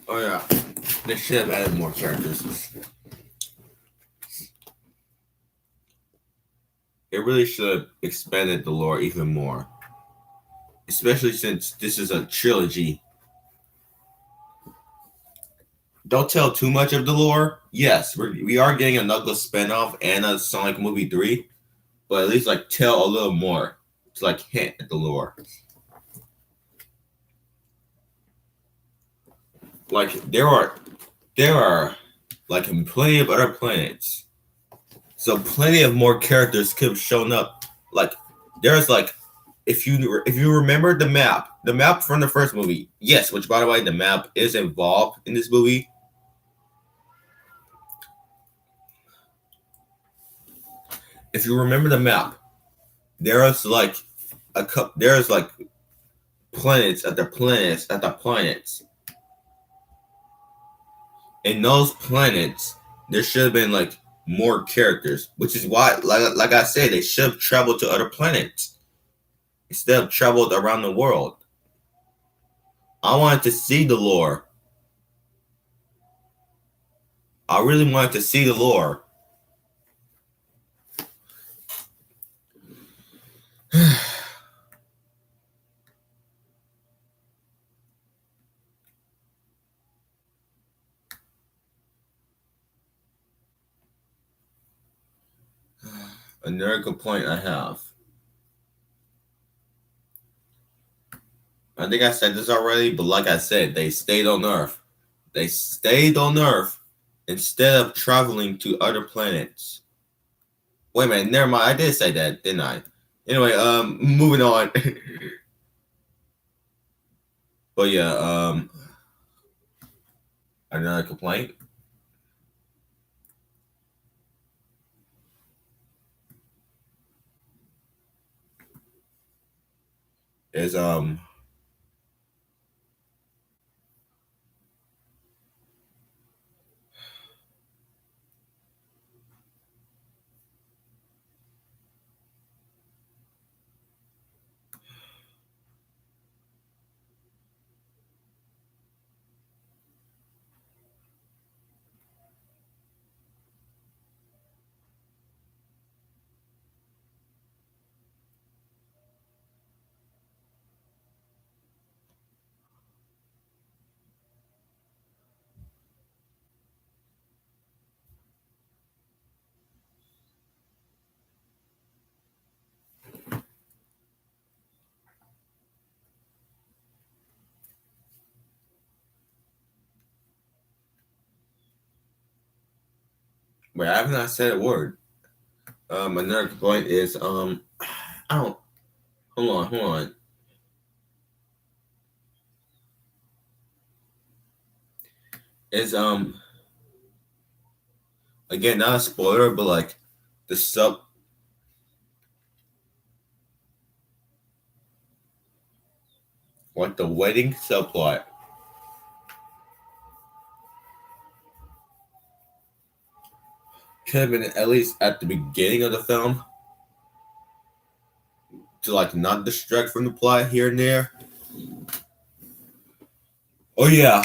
oh yeah, they should have added more characters. They really should have expanded the lore even more, especially since this is a trilogy. Don't tell too much of the lore. Yes, we are getting a Knuckles spinoff and a Sonic movie 3, but at least like tell a little more to like hint at the lore. Like there are like plenty of other planets, so plenty of more characters could have shown up. Like there's like if you remember the map from the first movie, yes, which by the way the map is involved in this movie. If you remember the map, there's like there's like planets at the planets at the planets. In those planets, there should have been like more characters, which is why, like I said, they should have traveled to other planets instead of traveled around the world. I wanted to see the lore. I really wanted to see the lore. Another complaint I have. I think I said this already, but like I said, they stayed on Earth. They stayed on Earth instead of traveling to other planets. Wait a minute, never mind. I did say that, didn't I? Anyway, moving on. But yeah, another complaint is But I have not said a word. Another complaint is I don't. Hold on. Is again not a spoiler, but like the sub, like the wedding subplot could have been at least at the beginning of the film to like not distract from the plot here and there. Oh yeah,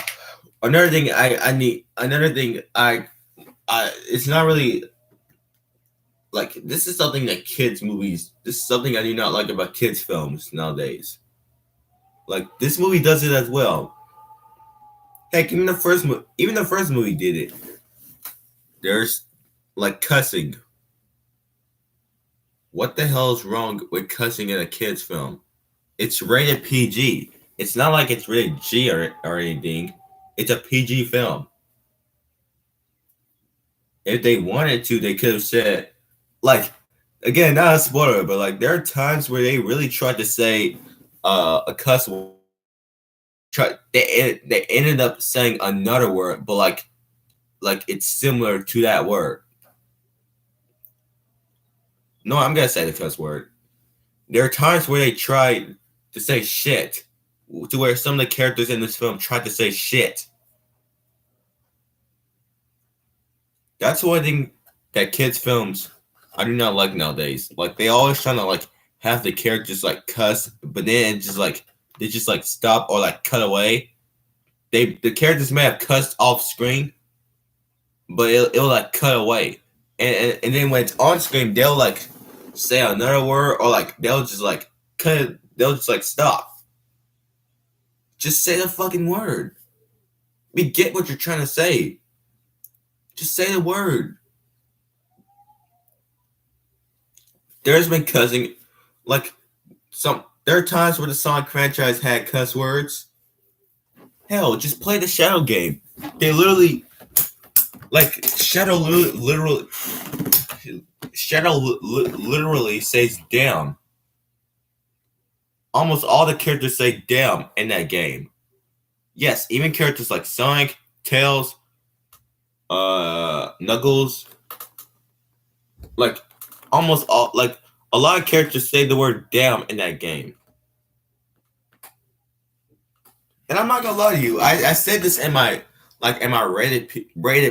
another thing I need another thing I it's not really like this is something that kids movies. This is something I do not like about kids films nowadays. Like this movie does it as well. Heck, even the first movie did it. There's like cussing. What the hell is wrong with cussing in a kids film? It's rated PG. It's not like it's rated G or anything. It's a PG film. If they wanted to, they could have said, like, again, not a spoiler, but like there are times where they really tried to say a cuss word. They ended up saying another word, but like it's similar to that word. No, I'm gonna say the cuss word. There are times where they tried to say shit, to where some of the characters in this film tried to say shit. That's one thing that kids films I do not like nowadays. Like they always trying to like have the characters like cuss, but then just like they just like stop or like cut away. The characters may have cussed off screen, but it'll like cut away, and then when it's on screen, they'll like say another word or like they'll just like cut it. They'll just like stop. Just say the fucking word. We get what you're trying to say. Just say the word. There's been cussing, like there are times where the Sonic franchise had cuss words. Hell, just play the Shadow game. They literally, like Shadow literally says "damn." Almost all the characters say "damn" in that game. Yes, even characters like Sonic, Tails, Knuckles, like almost all, like a lot of characters say the word "damn" in that game. And I'm not gonna lie to you, I said this in my rated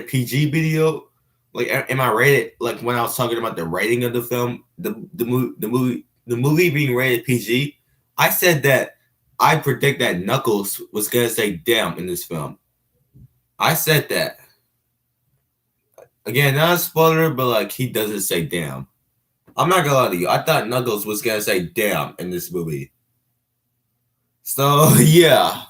PG video, like am I rated like when I was talking about the rating of the film, the movie being rated PG. I said that I predict that Knuckles was gonna say "damn" in this film. I said that. Again, not a spoiler, but like he doesn't say "damn." I'm not gonna lie to you. I thought Knuckles was gonna say "damn" in this movie. So yeah.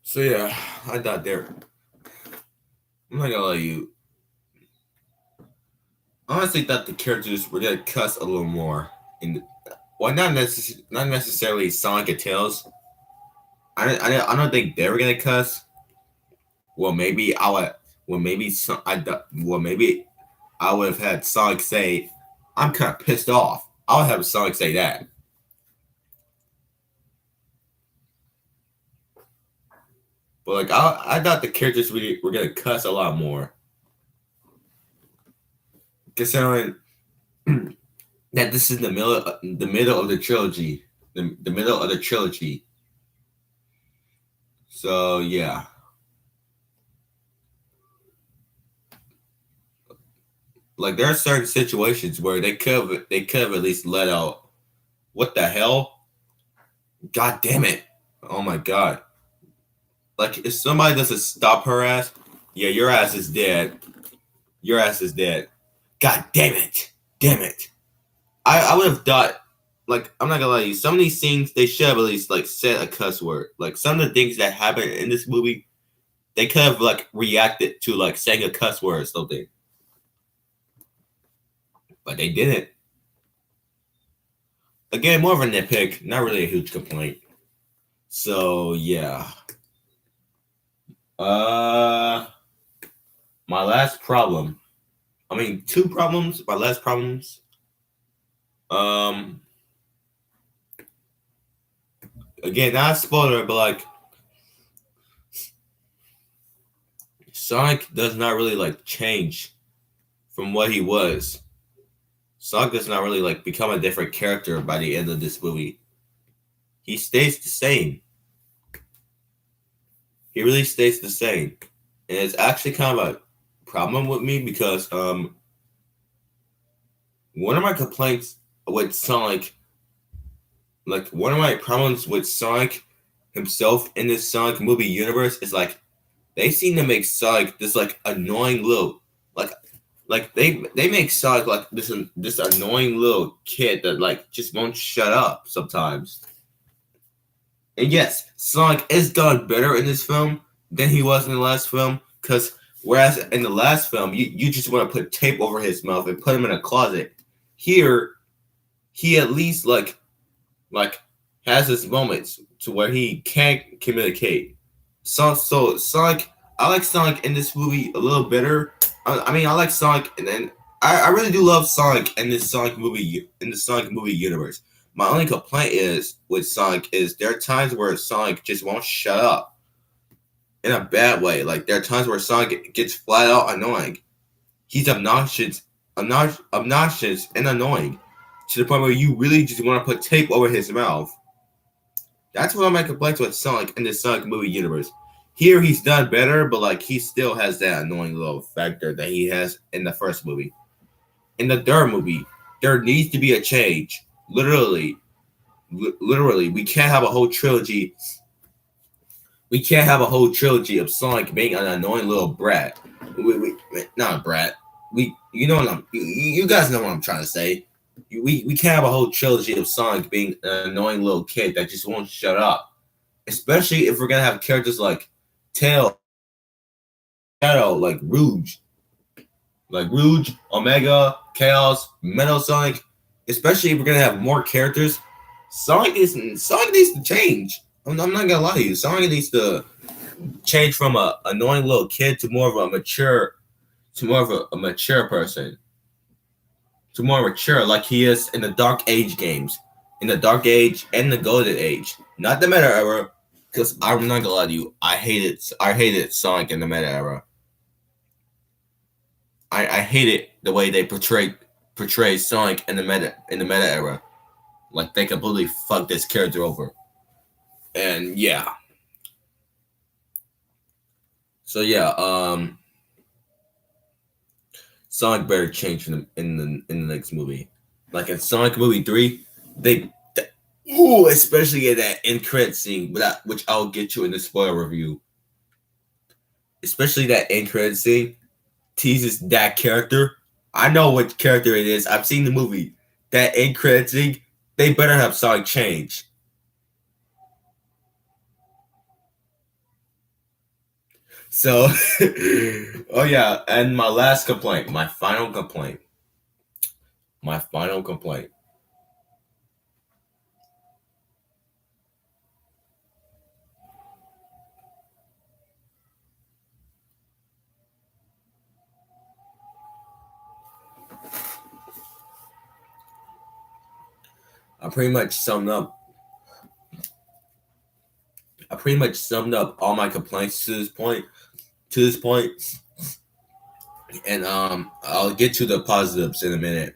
So yeah, I thought there. I'm not gonna lie to you. I honestly thought the characters were gonna cuss a little more. Well, not necessarily Sonic and Tails. I don't think they were gonna cuss. Well, maybe I would. Well, maybe I would have had Sonic say, "I'm kind of pissed off." I would have Sonic say that. But like, I thought the characters were gonna cuss a lot more, considering that this is the middle of the trilogy, the middle of the trilogy. So yeah, like there are certain situations where they could have at least let out, "What the hell? God damn it! Oh my god!" Like if somebody doesn't stop her ass, yeah, your ass is dead. Your ass is dead. God damn it! Damn it! I would have thought, like, I'm not gonna lie to you, some of these scenes they should have at least like said a cuss word. Like some of the things that happen in this movie, they could have like reacted to like saying a cuss word or something, but they didn't. Again, more of a nitpick, not really a huge complaint. So yeah. Uh my last problem. I mean two problems, my last problems. Um Again, not a spoiler, but like Sonic does not really like change from what he was. Sonic does not really like become a different character by the end of this movie. He stays the same. He really stays the same. And it's actually kind of a problem with me because one of my complaints with Sonic, like one of my problems with Sonic himself in this Sonic movie universe is like they seem to make Sonic this like annoying little like they make Sonic like this annoying little kid that like just won't shut up sometimes. And yes, Sonic is done better in this film than he was in the last film. Because whereas in the last film, you just want to put tape over his mouth and put him in a closet. Here, he at least like has his moments to where he can communicate. So Sonic, I like Sonic in this movie a little better. I mean, I like Sonic, and then I really do love Sonic in this Sonic movie in the Sonic movie universe. My only complaint is with Sonic is there are times where Sonic just won't shut up in a bad way. Like there are times where Sonic gets flat out annoying. He's obnoxious and annoying to the point where you really just want to put tape over his mouth. That's one of my complaints with Sonic in the Sonic movie universe. Here he's done better, but like he still has that annoying little factor that he has in the first movie. In the third movie, there needs to be a change. Literally, we can't have a whole trilogy. We can't have a whole trilogy of Sonic being an annoying little brat. Not a brat. You know what you guys know what I'm trying to say. We can't have a whole trilogy of Sonic being an annoying little kid that just won't shut up. Especially if we're gonna have characters like Tail, Shadow, like Rouge, Omega, Chaos, Metal Sonic. Especially if we're gonna have more characters, Sonic needs to change. I'm not gonna lie to you. Sonic needs to change from a annoying little kid to more of a mature, a mature person, to more mature like he is in the Dark Age games, in the Dark Age and the Golden Age, not the Meta era. Because I'm not gonna lie to you, I hated Sonic in the Meta era. I hated the way they portray Sonic in the meta era. Like they completely fucked this character over. And yeah. So yeah, Sonic better change in the next movie. Like in Sonic movie 3, especially in that end credit scene, which I'll get to in the spoiler review. Especially that end credit scene teases that character. I know what character it is. I've seen the movie. That end credit scene, they better have Sonic change. So, oh yeah, and my last complaint, my final complaint. My final complaint. I pretty much summed up. I pretty much summed up all my complaints to this point. And I'll get to the positives in a minute.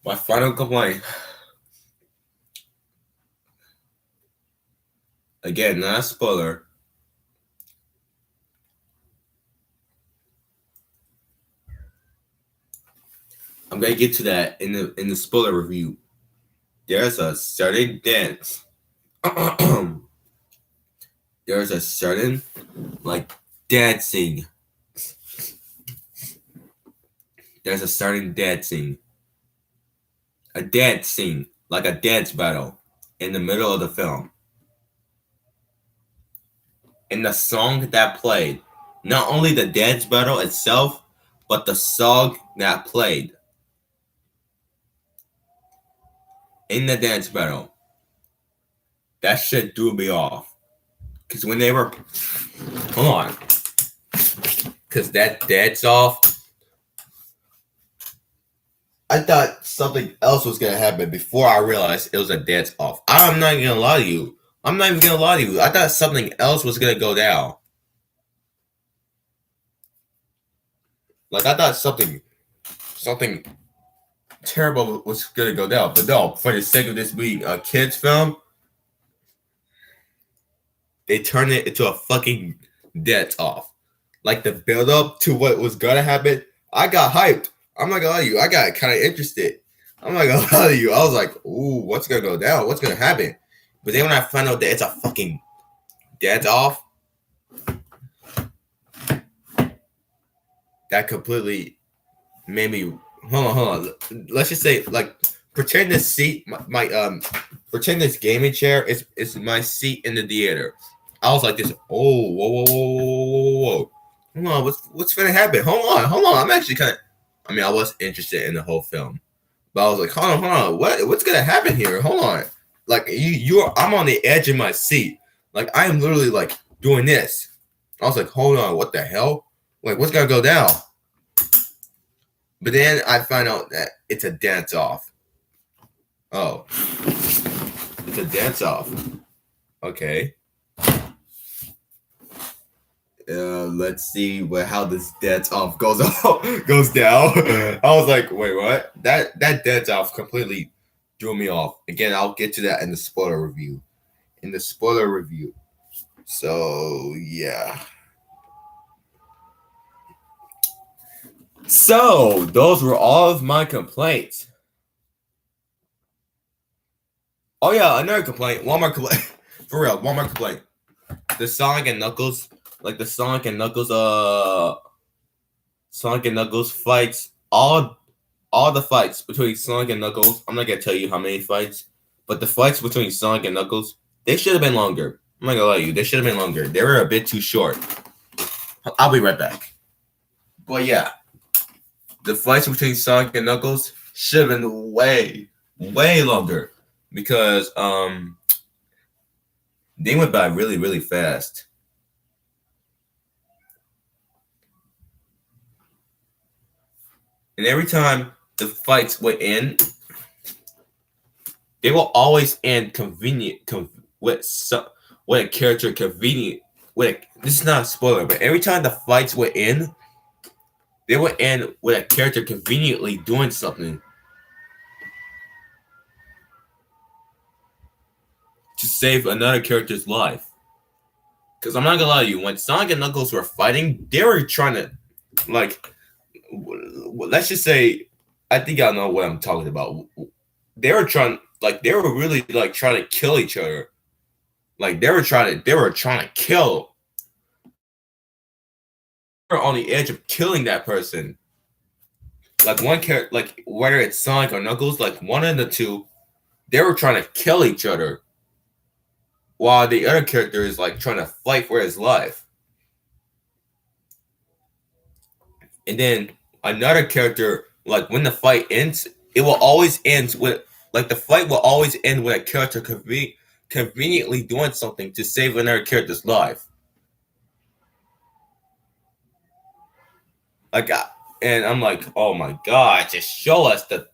My final complaint. Again, not a spoiler. I'm gonna get to that in the spoiler review. There's a certain dance. There's a certain like dancing. There's a certain dancing a dance scene, like a dance battle in the middle of the film. And the song that played, not only the dance battle itself, but the song that played in the dance battle, that shit threw me off. Because when they were, hold on, because that dance off, I thought something else was gonna happen before I realized it was a dance off. I'm not gonna lie to you. I'm not even gonna lie to you. I thought something else was gonna go down. Like I thought something terrible was gonna go down. But no, for the sake of this being a kids film, they turned it into a fucking dance off. Like the build up to what was gonna happen, I got hyped. I'm not gonna lie to you. I got kind of interested. I'm not gonna lie to you. I was like, ooh, what's gonna go down? What's gonna happen? But then when I found out that it's a fucking dance off, that completely made me hold on. Let's just say like pretend this seat my pretend this gaming chair is my seat in the theater. I was like this, oh whoa. Hold on, what's gonna happen? Hold on. I'm actually kinda I was interested in the whole film. But I was like, hold on, what's gonna happen here? Hold on. Like I'm on the edge of my seat. Like I am literally like doing this. I was like, hold on, what the hell? Like what's gonna go down? But then I find out that it's a dance off. Oh, it's a dance off. Okay. Let's see how this dance off goes goes down. I was like, wait, what? That dance off completely threw me off. Again, I'll get to that in the spoiler review. So yeah. So those were all of my complaints. Oh yeah, another complaint. One more complaint. For real, one more complaint. The Sonic and Knuckles, like the Sonic and Knuckles fights, all the fights between Sonic and Knuckles. I'm not gonna tell you how many fights, but the fights between Sonic and Knuckles, they should have been longer. I'm not gonna lie to you, they should have been longer. They were a bit too short. I'll be right back. But yeah, the fights between Sonic and Knuckles should have been way longer because they went by really fast. And every time the fights would end, they will always end with a character convenient. This is not a spoiler, but every time the fights would end, they would end with a character conveniently doing something to save another character's life. Because I'm not gonna lie to you, when Sonic and Knuckles were fighting, they were trying to, like, let's just say, I think y'all know what I'm talking about. They were really like trying to kill each other. Like they were trying to kill. They were on the edge of killing that person. Like one character, like whether it's Sonic or Knuckles, like one of the two, they were trying to kill each other, while the other character is like trying to fight for his life. And then another character, like when the fight ends, it will always end with the fight will always end with a character conveniently doing something to save another character's life. Like, and I'm like, oh my god, just show us the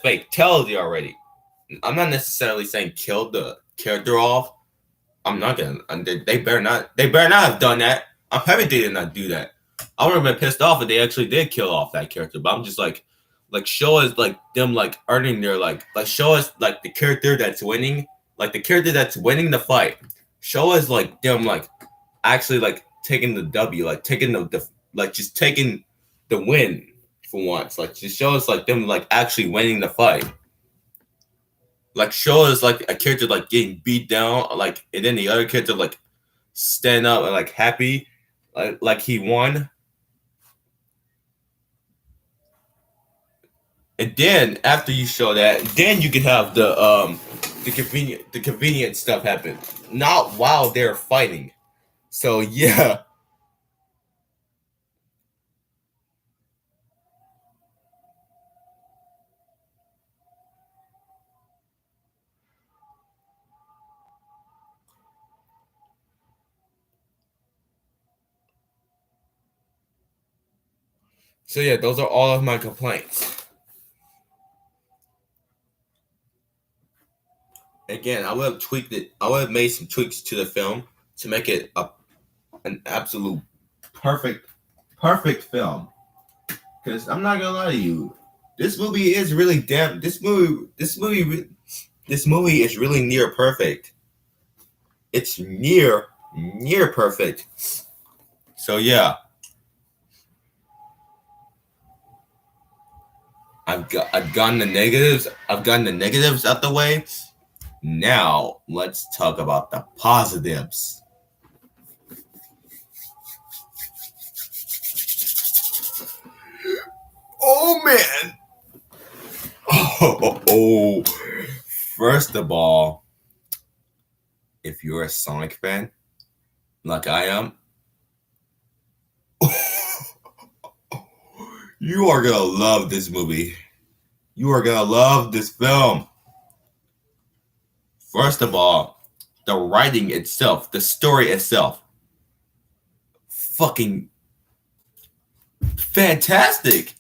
fatality already. I'm not necessarily saying kill the character off. I'm not gonna. They better not. They better not have done that. I'm happy they did not do that. I would have been pissed off if they actually did kill off that character. But I'm just like show us like them like earning their like show us like the character that's winning, like the character that's winning the fight. Show us like them like actually like taking the W, like taking the like just taking the win for once. Like just show us like them like actually winning the fight. Like show us like a character like getting beat down, like and then the other character like stand up and like happy, like he won. And then after you show that, then you can have the convenient stuff happen. Not while they're fighting. So yeah. So yeah, those are all of my complaints. Again, I would have tweaked it. I would have made some tweaks to the film to make it an absolute perfect, perfect film. Because I'm not gonna lie to you, this movie is really damn. This movie is really near perfect. It's near perfect. So yeah, I've gotten the negatives. I've gotten the negatives out the way. Now let's talk about the positives. Oh man. Oh. First of all, if you're a Sonic fan, like I am, you are gonna love this movie. You are gonna love this film. First of all, the writing itself, the story itself, fucking fantastic.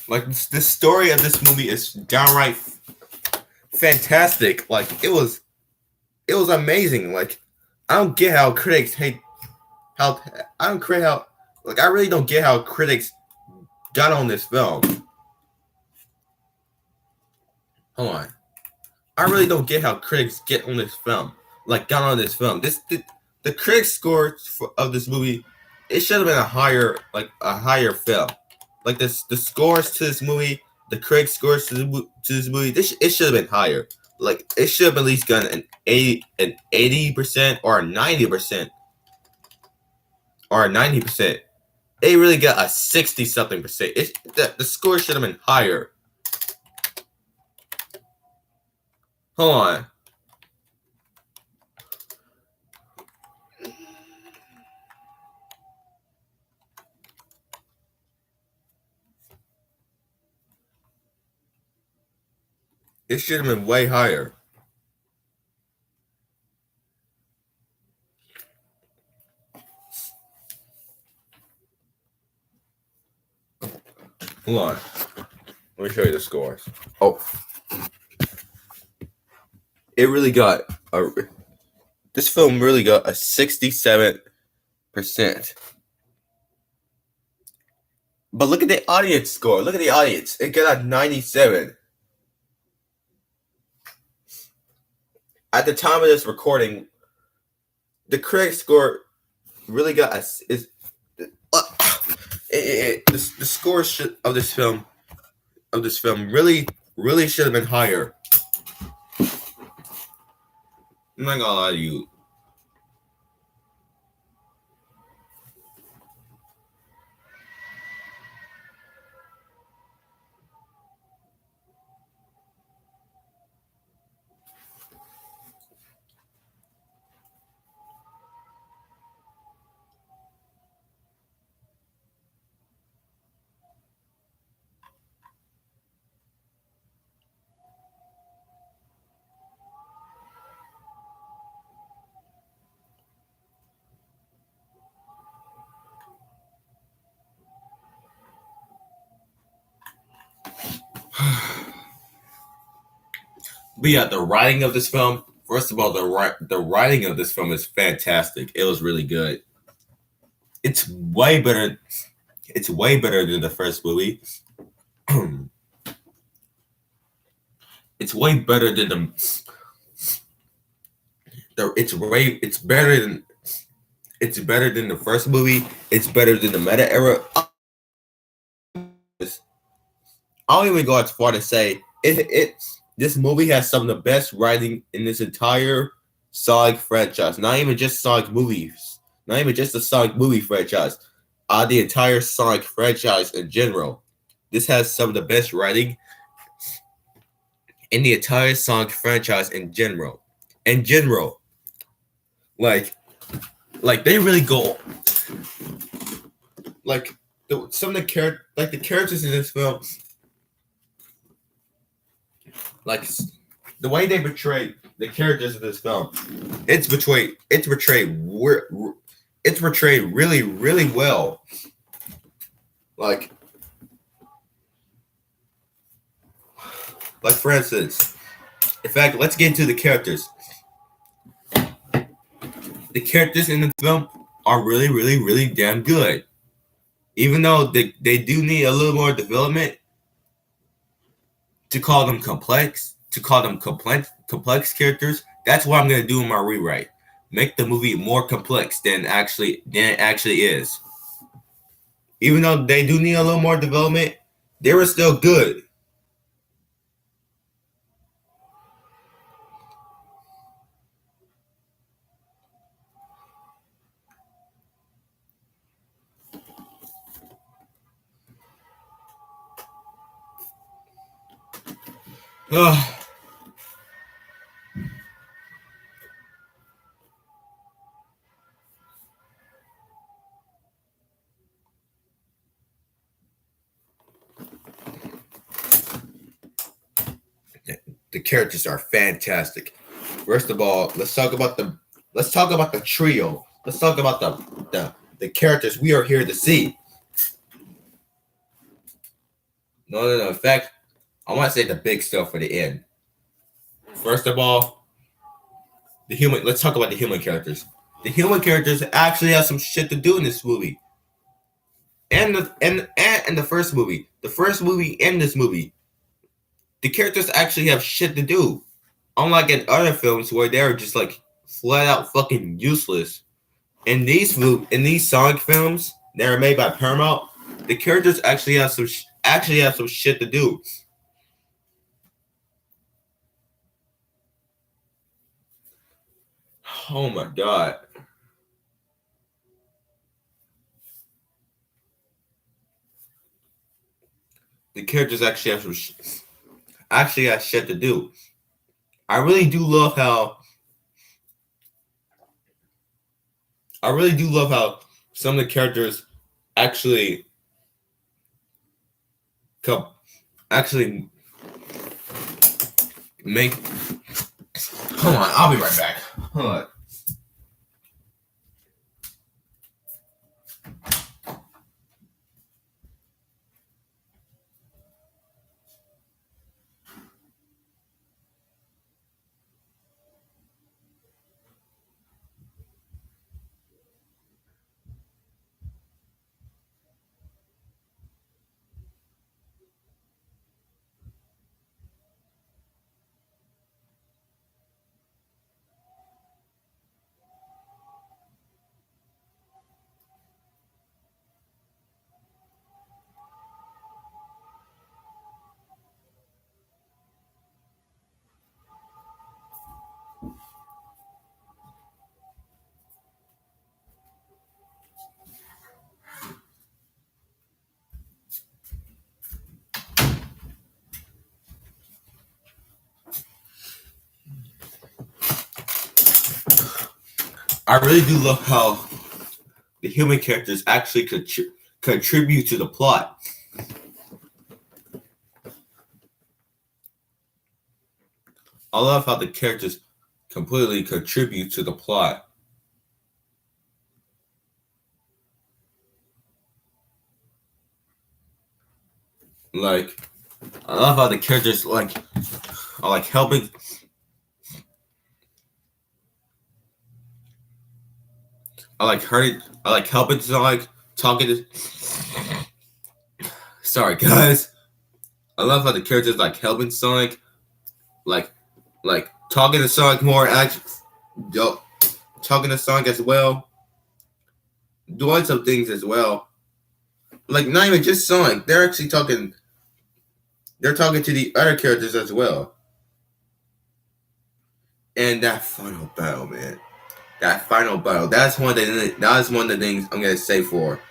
Like the story of this movie is downright fantastic. Like it was amazing. Like I don't get how critics hate how I don't get how like I really don't get how critics got on this film. Hold on. I really don't get how critics get on this film. Like got on this film. The critic score of this movie, it should have been a higher film. Like the scores to this movie, the critic scores to this movie, it should have been higher. Like it should have at least gotten an 80% or a 90% or a 90%. It really got a 60 something percent. The score should have been higher. Hold on. It should have been way higher. Hold on. Let me show you the scores. Oh. It really got a. This film really got a 67%. But look at the audience score. Look at the audience. It got a 97. At the time of this recording, the critic score really got a the score of this film really should have been higher. I'm not gonna lie to you. But yeah, the writing of this film. First of all, the writing of this film is fantastic. It was really good. It's way better. It's way better than the first movie. It's way better than it's better than the first movie. It's better than the meta era. I'll even go as far to say this movie has some of the best writing in this entire Sonic franchise. Not even just Sonic movies. Not even just the Sonic movie franchise. the entire Sonic franchise in general. This has some of the best writing in the entire Sonic franchise in general. In general, like they really go like some of the the characters in this film, like the way they portray the characters in this film, it's portrayed really really well. Like for instance, in fact, let's get into the characters. The characters in the film are really really really damn good. Even though they do need a little more development to call them complex characters. That's what I'm gonna do in my rewrite. Make the movie more complex than it actually is. Even though they do need a little more development, they were still good. The characters are fantastic. First of all, let's talk about the trio. Let's talk about the characters we are here to see. No. In fact, I want to say the big stuff for the end. First of all, the human. Let's talk about the human characters. The human characters actually have some shit to do in this movie. And the first movie. The first movie and this movie. The characters actually have shit to do. Unlike in other films where they're just like flat out fucking useless. In these Sonic films that are made by Paramount, the characters actually have some shit to do. Oh my god. The characters actually have shit to do. I really do love how some of the characters actually come actually make. Hold on, I'll be right back. Hold on. I really do love how the human characters actually contribute to the plot. I love how the characters completely contribute to the plot. Like, I love how the characters are like helping. I like hurting. I like helping Sonic, talking to. Sorry, guys. I love how the characters like helping Sonic, like talking to Sonic more, talking to Sonic as well, doing some things as well. Like not even just Sonic, they're actually talking. They're talking to the other characters as well. And that final battle, man. That final battle. That's one of the things I'm gonna say for.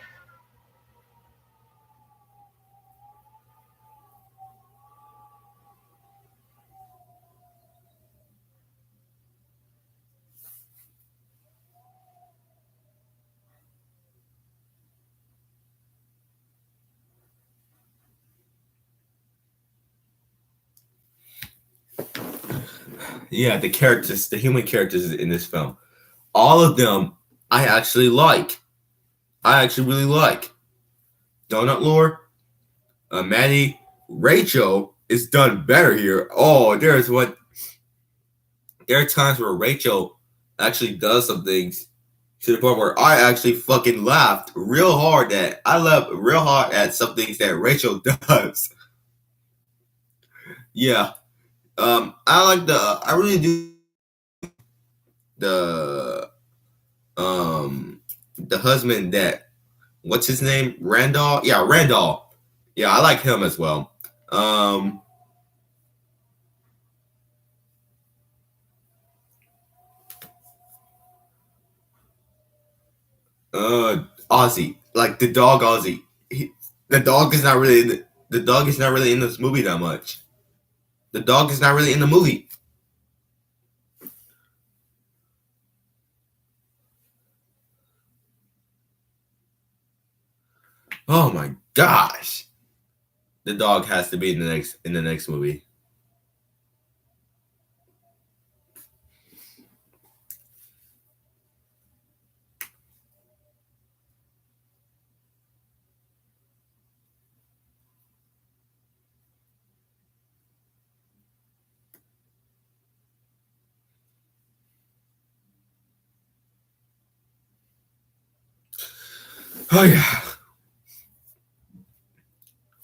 Yeah, the characters, the human characters in this film, all of them, I actually like. I actually really like. Donut Lore, Maddie, Rachel is done better here. Oh, there are times where Rachel actually does some things to the point where I actually fucking laughed real hard at. I laughed real hard at some things that Rachel does. Yeah. I really do the the husband that what's his name? Randall? Yeah, Randall. Yeah, I like him as well. Um Ozzy. Like the dog Ozzy. The dog is not really the dog is not really in this movie that much. The dog is not really in the movie. Oh my gosh. The dog has to be in the next movie. Oh yeah.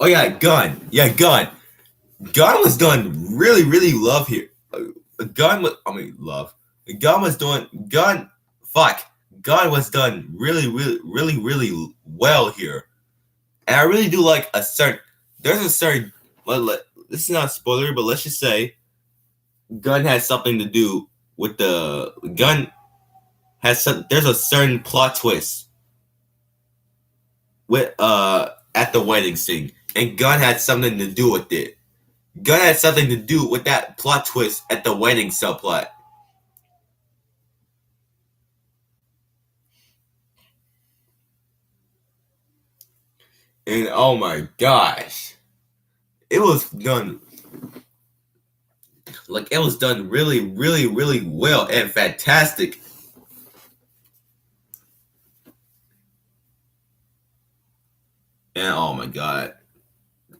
Oh yeah, Gun. Yeah, Gun. Gun was doing really, really love here. Gun was, I mean, love. Gun was doing, Gun, fuck. Gun was done really, really, really, really well here. And I really do like there's a certain, this is not a spoiler, but let's just say Gun has something to do with there's a certain plot twist with, at the wedding scene. And Gun had something to do with it. Gun had something to do with that plot twist at the wedding subplot. And oh my gosh, it was done it was done really, really, really well and fantastic. And oh my god,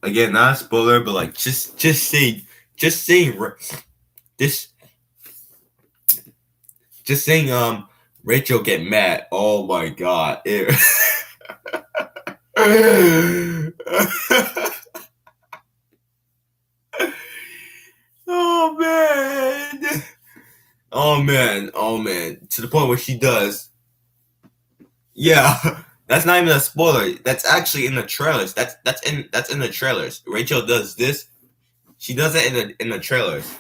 again, not a spoiler, but like just seeing this, just seeing Rachel get mad. Oh my god, oh man. Oh man, oh man, to the point where she does. Yeah, that's not even a spoiler. That's actually in the trailers. That's in the trailers. Rachel does this. She does it in the trailers.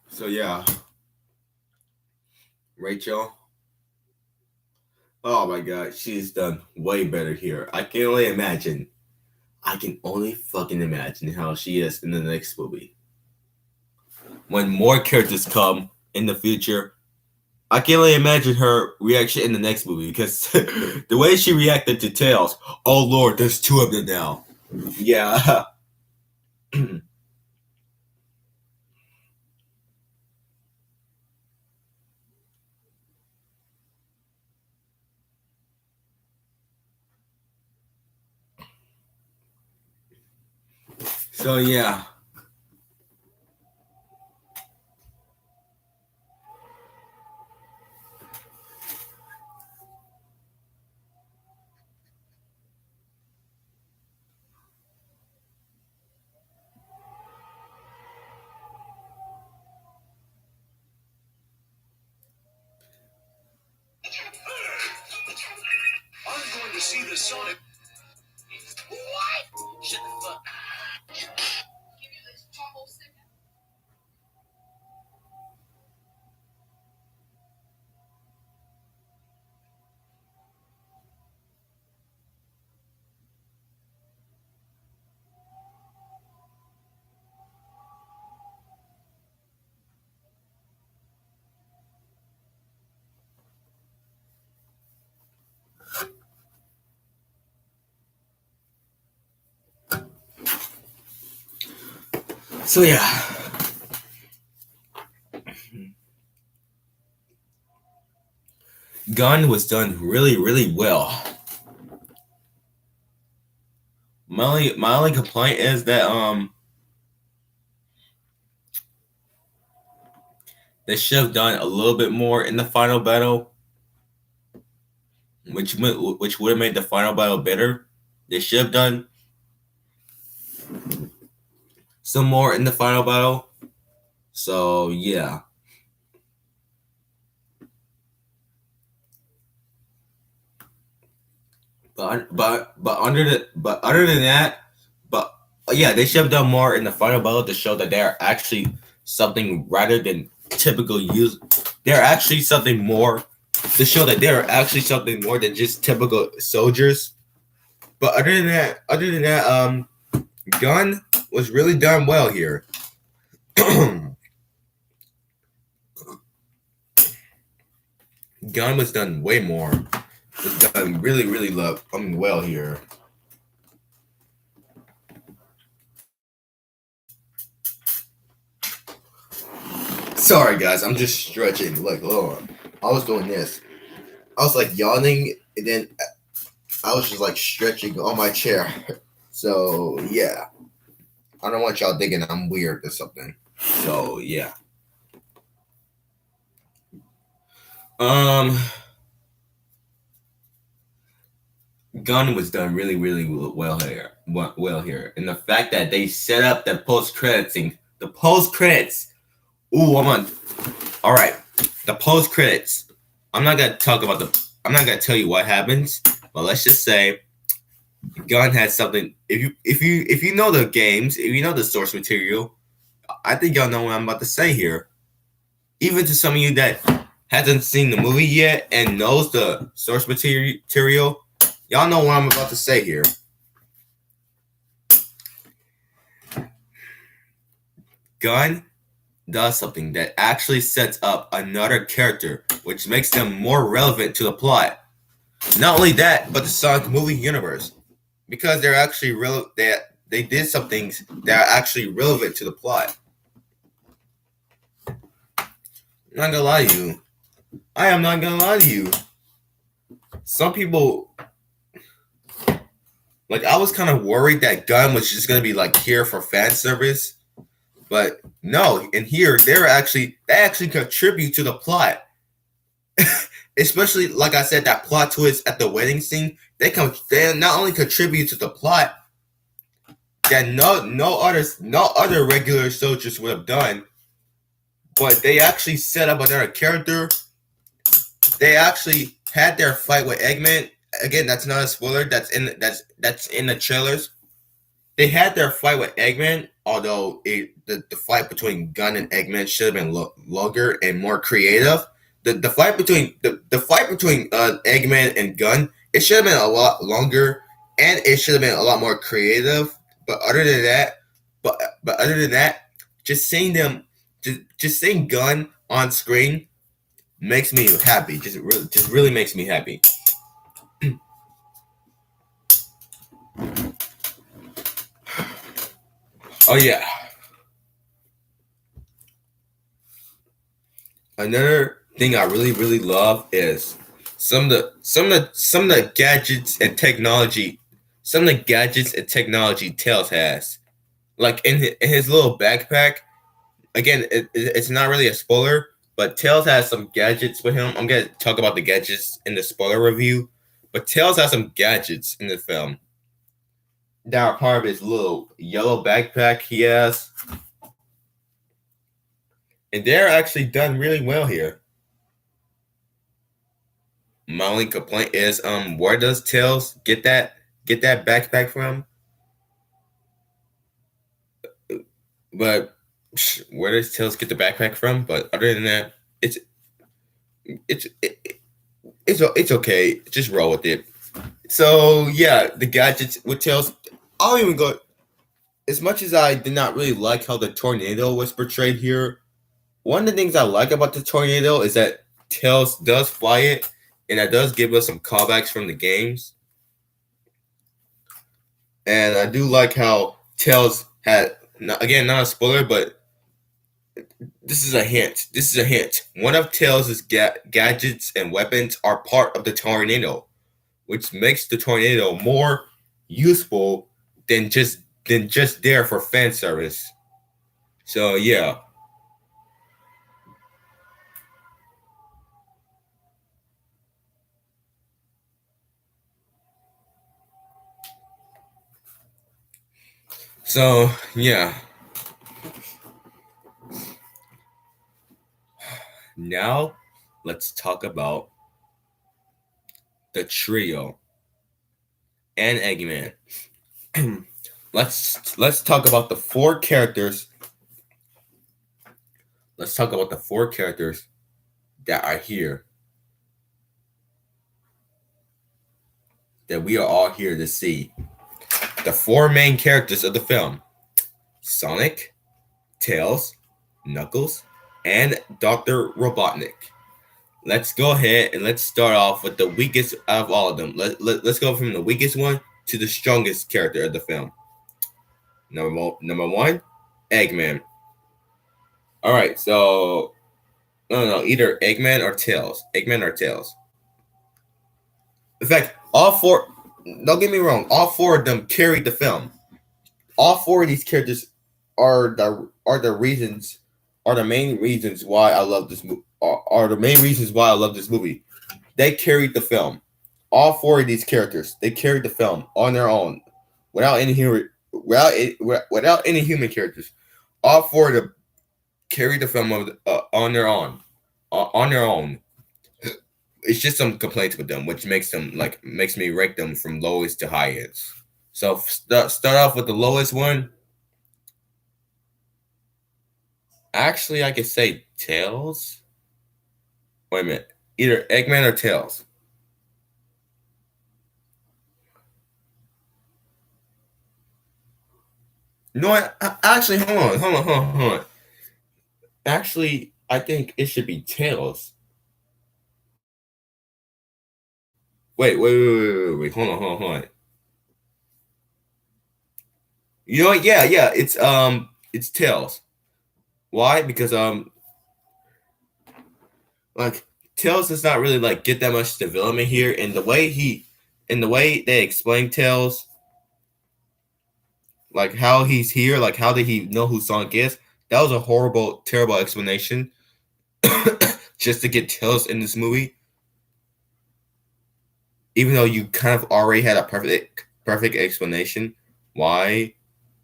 So yeah, Rachel. Oh my god, she's done way better here. I can only imagine. I can only fucking imagine how she is in the next movie. When more characters come in the future, I can only imagine her reaction in the next movie because the way she reacted to Tails, oh lord, there's two of them now. Yeah. So yeah. I'm going to see the Sonic. What? Shut the fuck. So yeah, Gun was done really, really well. My only complaint is that they should have done a little bit more in the final battle, which would have made the final battle better. They should have done some more in the final battle. So yeah. But other than that, but yeah, they should have done more in the final battle to show that they're actually something rather than typical use. They're actually something more to show that they're actually something more than just typical soldiers. But other than that, Gun was really done well here. Gun was done way more. Was done really, really well here. Sorry, guys, I'm just stretching. Look, hold on. I was doing this. I was like yawning, and then I was just like stretching on my chair. So yeah, I don't want y'all thinking I'm weird or something. So yeah. Um, Gun was done really, really well here. Well here, and the fact that they set up the post credits thing, the post credits. Ooh, I'm on. All right, the post credits. I'm not gonna talk about the. I'm not gonna tell you what happens, but let's just say, Gun has something. If you know the games, if you know the source material, I think y'all know what I'm about to say here. Even to some of you that hasn't seen the movie yet and knows the source material, y'all know what I'm about to say here. Gun does something that actually sets up another character, which makes them more relevant to the plot. Not only that, but the Sonic movie universe, because they're actually real. They did some things that are actually relevant to the plot. I'm not gonna lie to you. I am not gonna lie to you. Some people, like, I was kind of worried that Gun was just gonna be like here for fan service, but no. In here, they actually contribute to the plot. Especially, like I said, that plot twist at the wedding scene. They not only contribute to the plot that no other regular soldiers would have done, but they actually set up another character. They actually had their fight with Eggman. Again, that's not a spoiler. That's in the trailers. They had their fight with Eggman, although the fight between Gun and Eggman should have been longer and more creative. The fight between Eggman and Gun, it should have been a lot longer, and it should have been a lot more creative. But other than that, just seeing Gun on screen makes me happy. Just really makes me happy. Oh yeah. Another thing I really, really love is some of the gadgets and technology. Some of the gadgets and technology Tails has, like in his little backpack. Again, it's not really a spoiler, but Tails has some gadgets with him. I'm gonna talk about the gadgets in the spoiler review, but Tails has some gadgets in the film that are part of his little yellow backpack he has, and they're actually done really well here. My only complaint is, where does Tails get that backpack from? But where does Tails get the backpack from? But other than that, it's it's it, it's okay. Just roll with it. So yeah, the gadgets with Tails. I'll even go. As much as I did not really like how the tornado was portrayed here, one of the things I like about the tornado is that Tails does fly it, and that does give us some callbacks from the games. And I do like how Tails had again, not a spoiler, but this is a hint. This is a hint. One of Tails' gadgets and weapons are part of the tornado, which makes the tornado more useful than just there for fan service. So yeah. So yeah. Now let's talk about the trio and Eggman. let's talk about the four characters. Let's talk about the four characters that are here, that we are all here to see. The four main characters of the film: Sonic, Tails, Knuckles, and Dr. Robotnik. Let's go ahead and let's start off with the weakest of all of them. Let's go from the weakest one to the strongest character of the film. Number one, Eggman. All right, so no, either Eggman or Tails. Eggman or Tails. In fact, all four. Don't get me wrong. All four of them carried the film. All four of these characters are the reasons, are the main reasons why I love this movie. Are the main reasons why I love this movie. They carried the film. All four of these characters, they carried the film on their own, without any without any human characters. All four of them carried the film on their own, on their own. It's just some complaints with them, which makes me rank them from lowest to highest. So start off with the lowest one. Actually, I could say Tails. Wait a minute, either Eggman or Tails. No, actually, hold on. Actually, I think it should be Tails. Wait. Hold on. You know what? Yeah. It's Tails. Why? Because like Tails does not really like get that much development here, and the way they explain Tails, like how he's here, like how did he know who Sonic is? That was a horrible, terrible explanation just to get Tails in this movie. Even though you kind of already had a perfect explanation why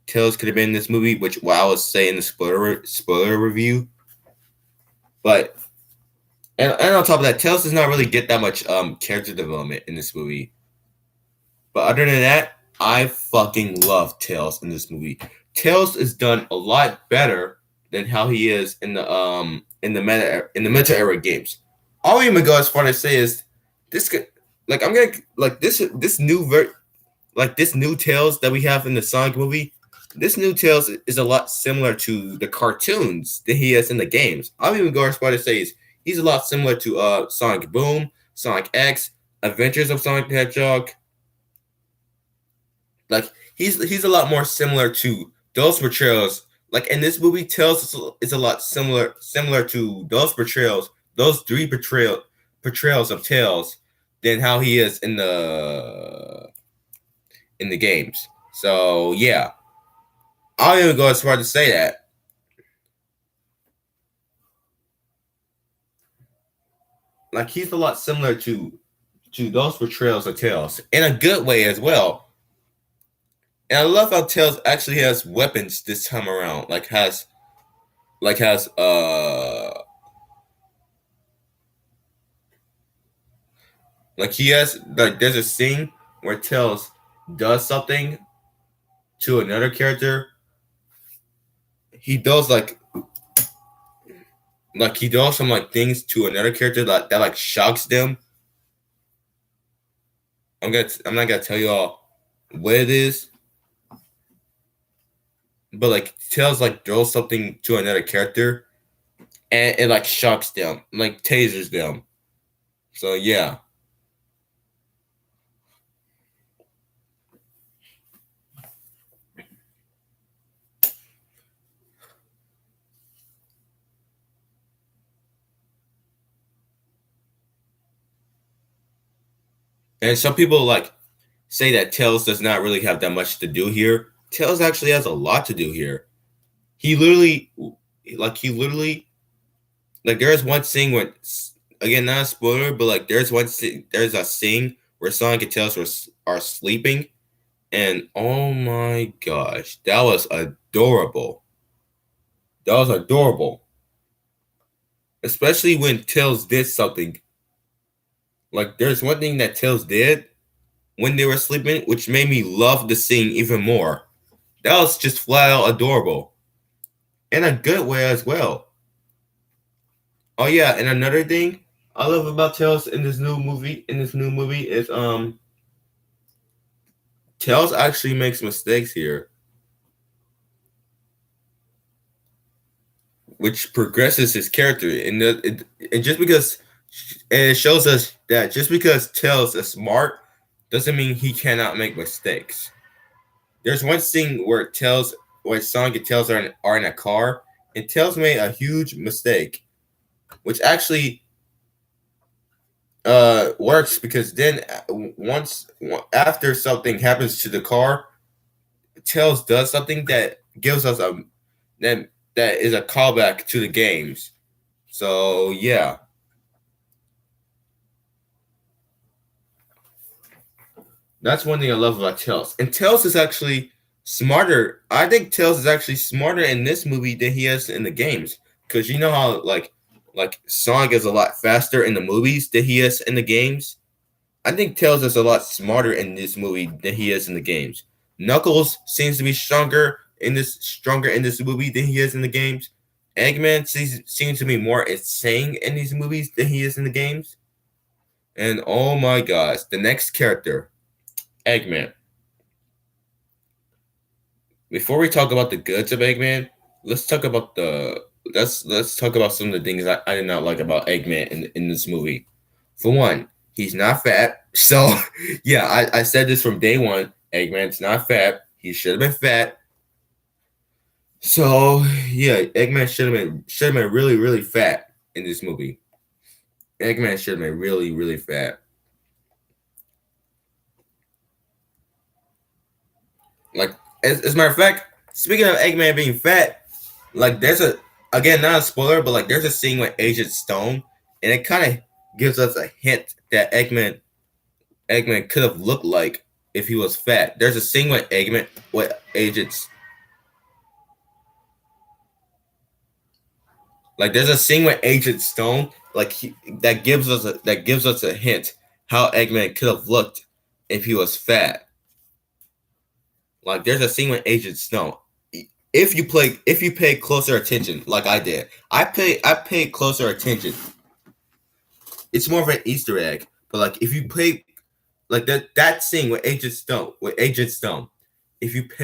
Tails could have been in this movie, which what I would say in the spoiler review. But and on top of that, Tails does not really get that much character development in this movie. But other than that, I fucking love Tails in this movie. Tails is done a lot better than how he is in the meta era games. I'll even go as far as say is this could, like I'm gonna like this new like this new Tails that we have in the Sonic movie. This new Tails is a lot similar to the cartoons that he has in the games. I'll even go as far as say is he's a lot similar to Sonic Boom, Sonic X, Adventures of Sonic the Hedgehog. Like he's a lot more similar to those portrayals. Like in this movie, Tails is a lot similar to those portrayals, those three portrayals of Tails, than how he is in the games. So yeah, I'll even go as far to say that. Like he's a lot similar to those portrayals of Tails in a good way as well. And I love how Tails actually has weapons this time around. Has like he has like there's a scene where Tails does something to another character. He does like he does some like things to another character that like shocks them. I'm not gonna tell you all what it is, but like Tails like throws something to another character and it like shocks them, like tasers them. So yeah. And some people like say that Tails does not really have that much to do here. Tails actually has a lot to do here. He literally, he literally, like there's one scene when, again, not a spoiler, but like there's a scene where Sonic and Tails are sleeping, and oh my gosh, that was adorable. That was adorable, especially when Tails did something. Like there's one thing that Tails did when they were sleeping, which made me love the scene even more. That was just flat out adorable in a good way as well. Oh yeah, and another thing I love about Tails in this new movie is Tails actually makes mistakes here, which progresses his character. And just because and it shows us that just because Tails is smart doesn't mean he cannot make mistakes. There's one scene where Sonic and Tails are in a car, and Tails made a huge mistake, which actually works because then once after something happens to the car, Tails does something that gives us a that is a callback to the games. So yeah, that's one thing I love about Tails. And Tails is actually smarter. I think Tails is actually smarter in this movie than he is in the games. Because you know how like Sonic is a lot faster in the movies than he is in the games. I think Tails is a lot smarter in this movie than he is in the games. Knuckles seems to be stronger in this movie than he is in the games. Eggman seems to be more insane in these movies than he is in the games. And oh my gosh, the next character, Eggman. Before we talk about the goods of Eggman, let's talk about the let's talk about some of the things I did not like about Eggman in this movie. For one, he's not fat. So yeah, I said this from day one. Eggman's not fat. He should have been fat. So yeah, Eggman should have been really really fat in this movie. Eggman should have been really really fat. Like as a matter of fact, speaking of Eggman being fat, like there's a again not a spoiler, but like there's a scene with Agent Stone, and it kind of gives us a hint that Eggman could have looked like if he was fat. There's a scene with Agents like there's a scene with Agent Stone that gives us a hint how Eggman could have looked if he was fat. Like there's a scene with Agent Stone. If you pay closer attention, like I did, I paid closer attention. It's more of an Easter egg, but like if you pay like that scene with Agent Stone, if you pay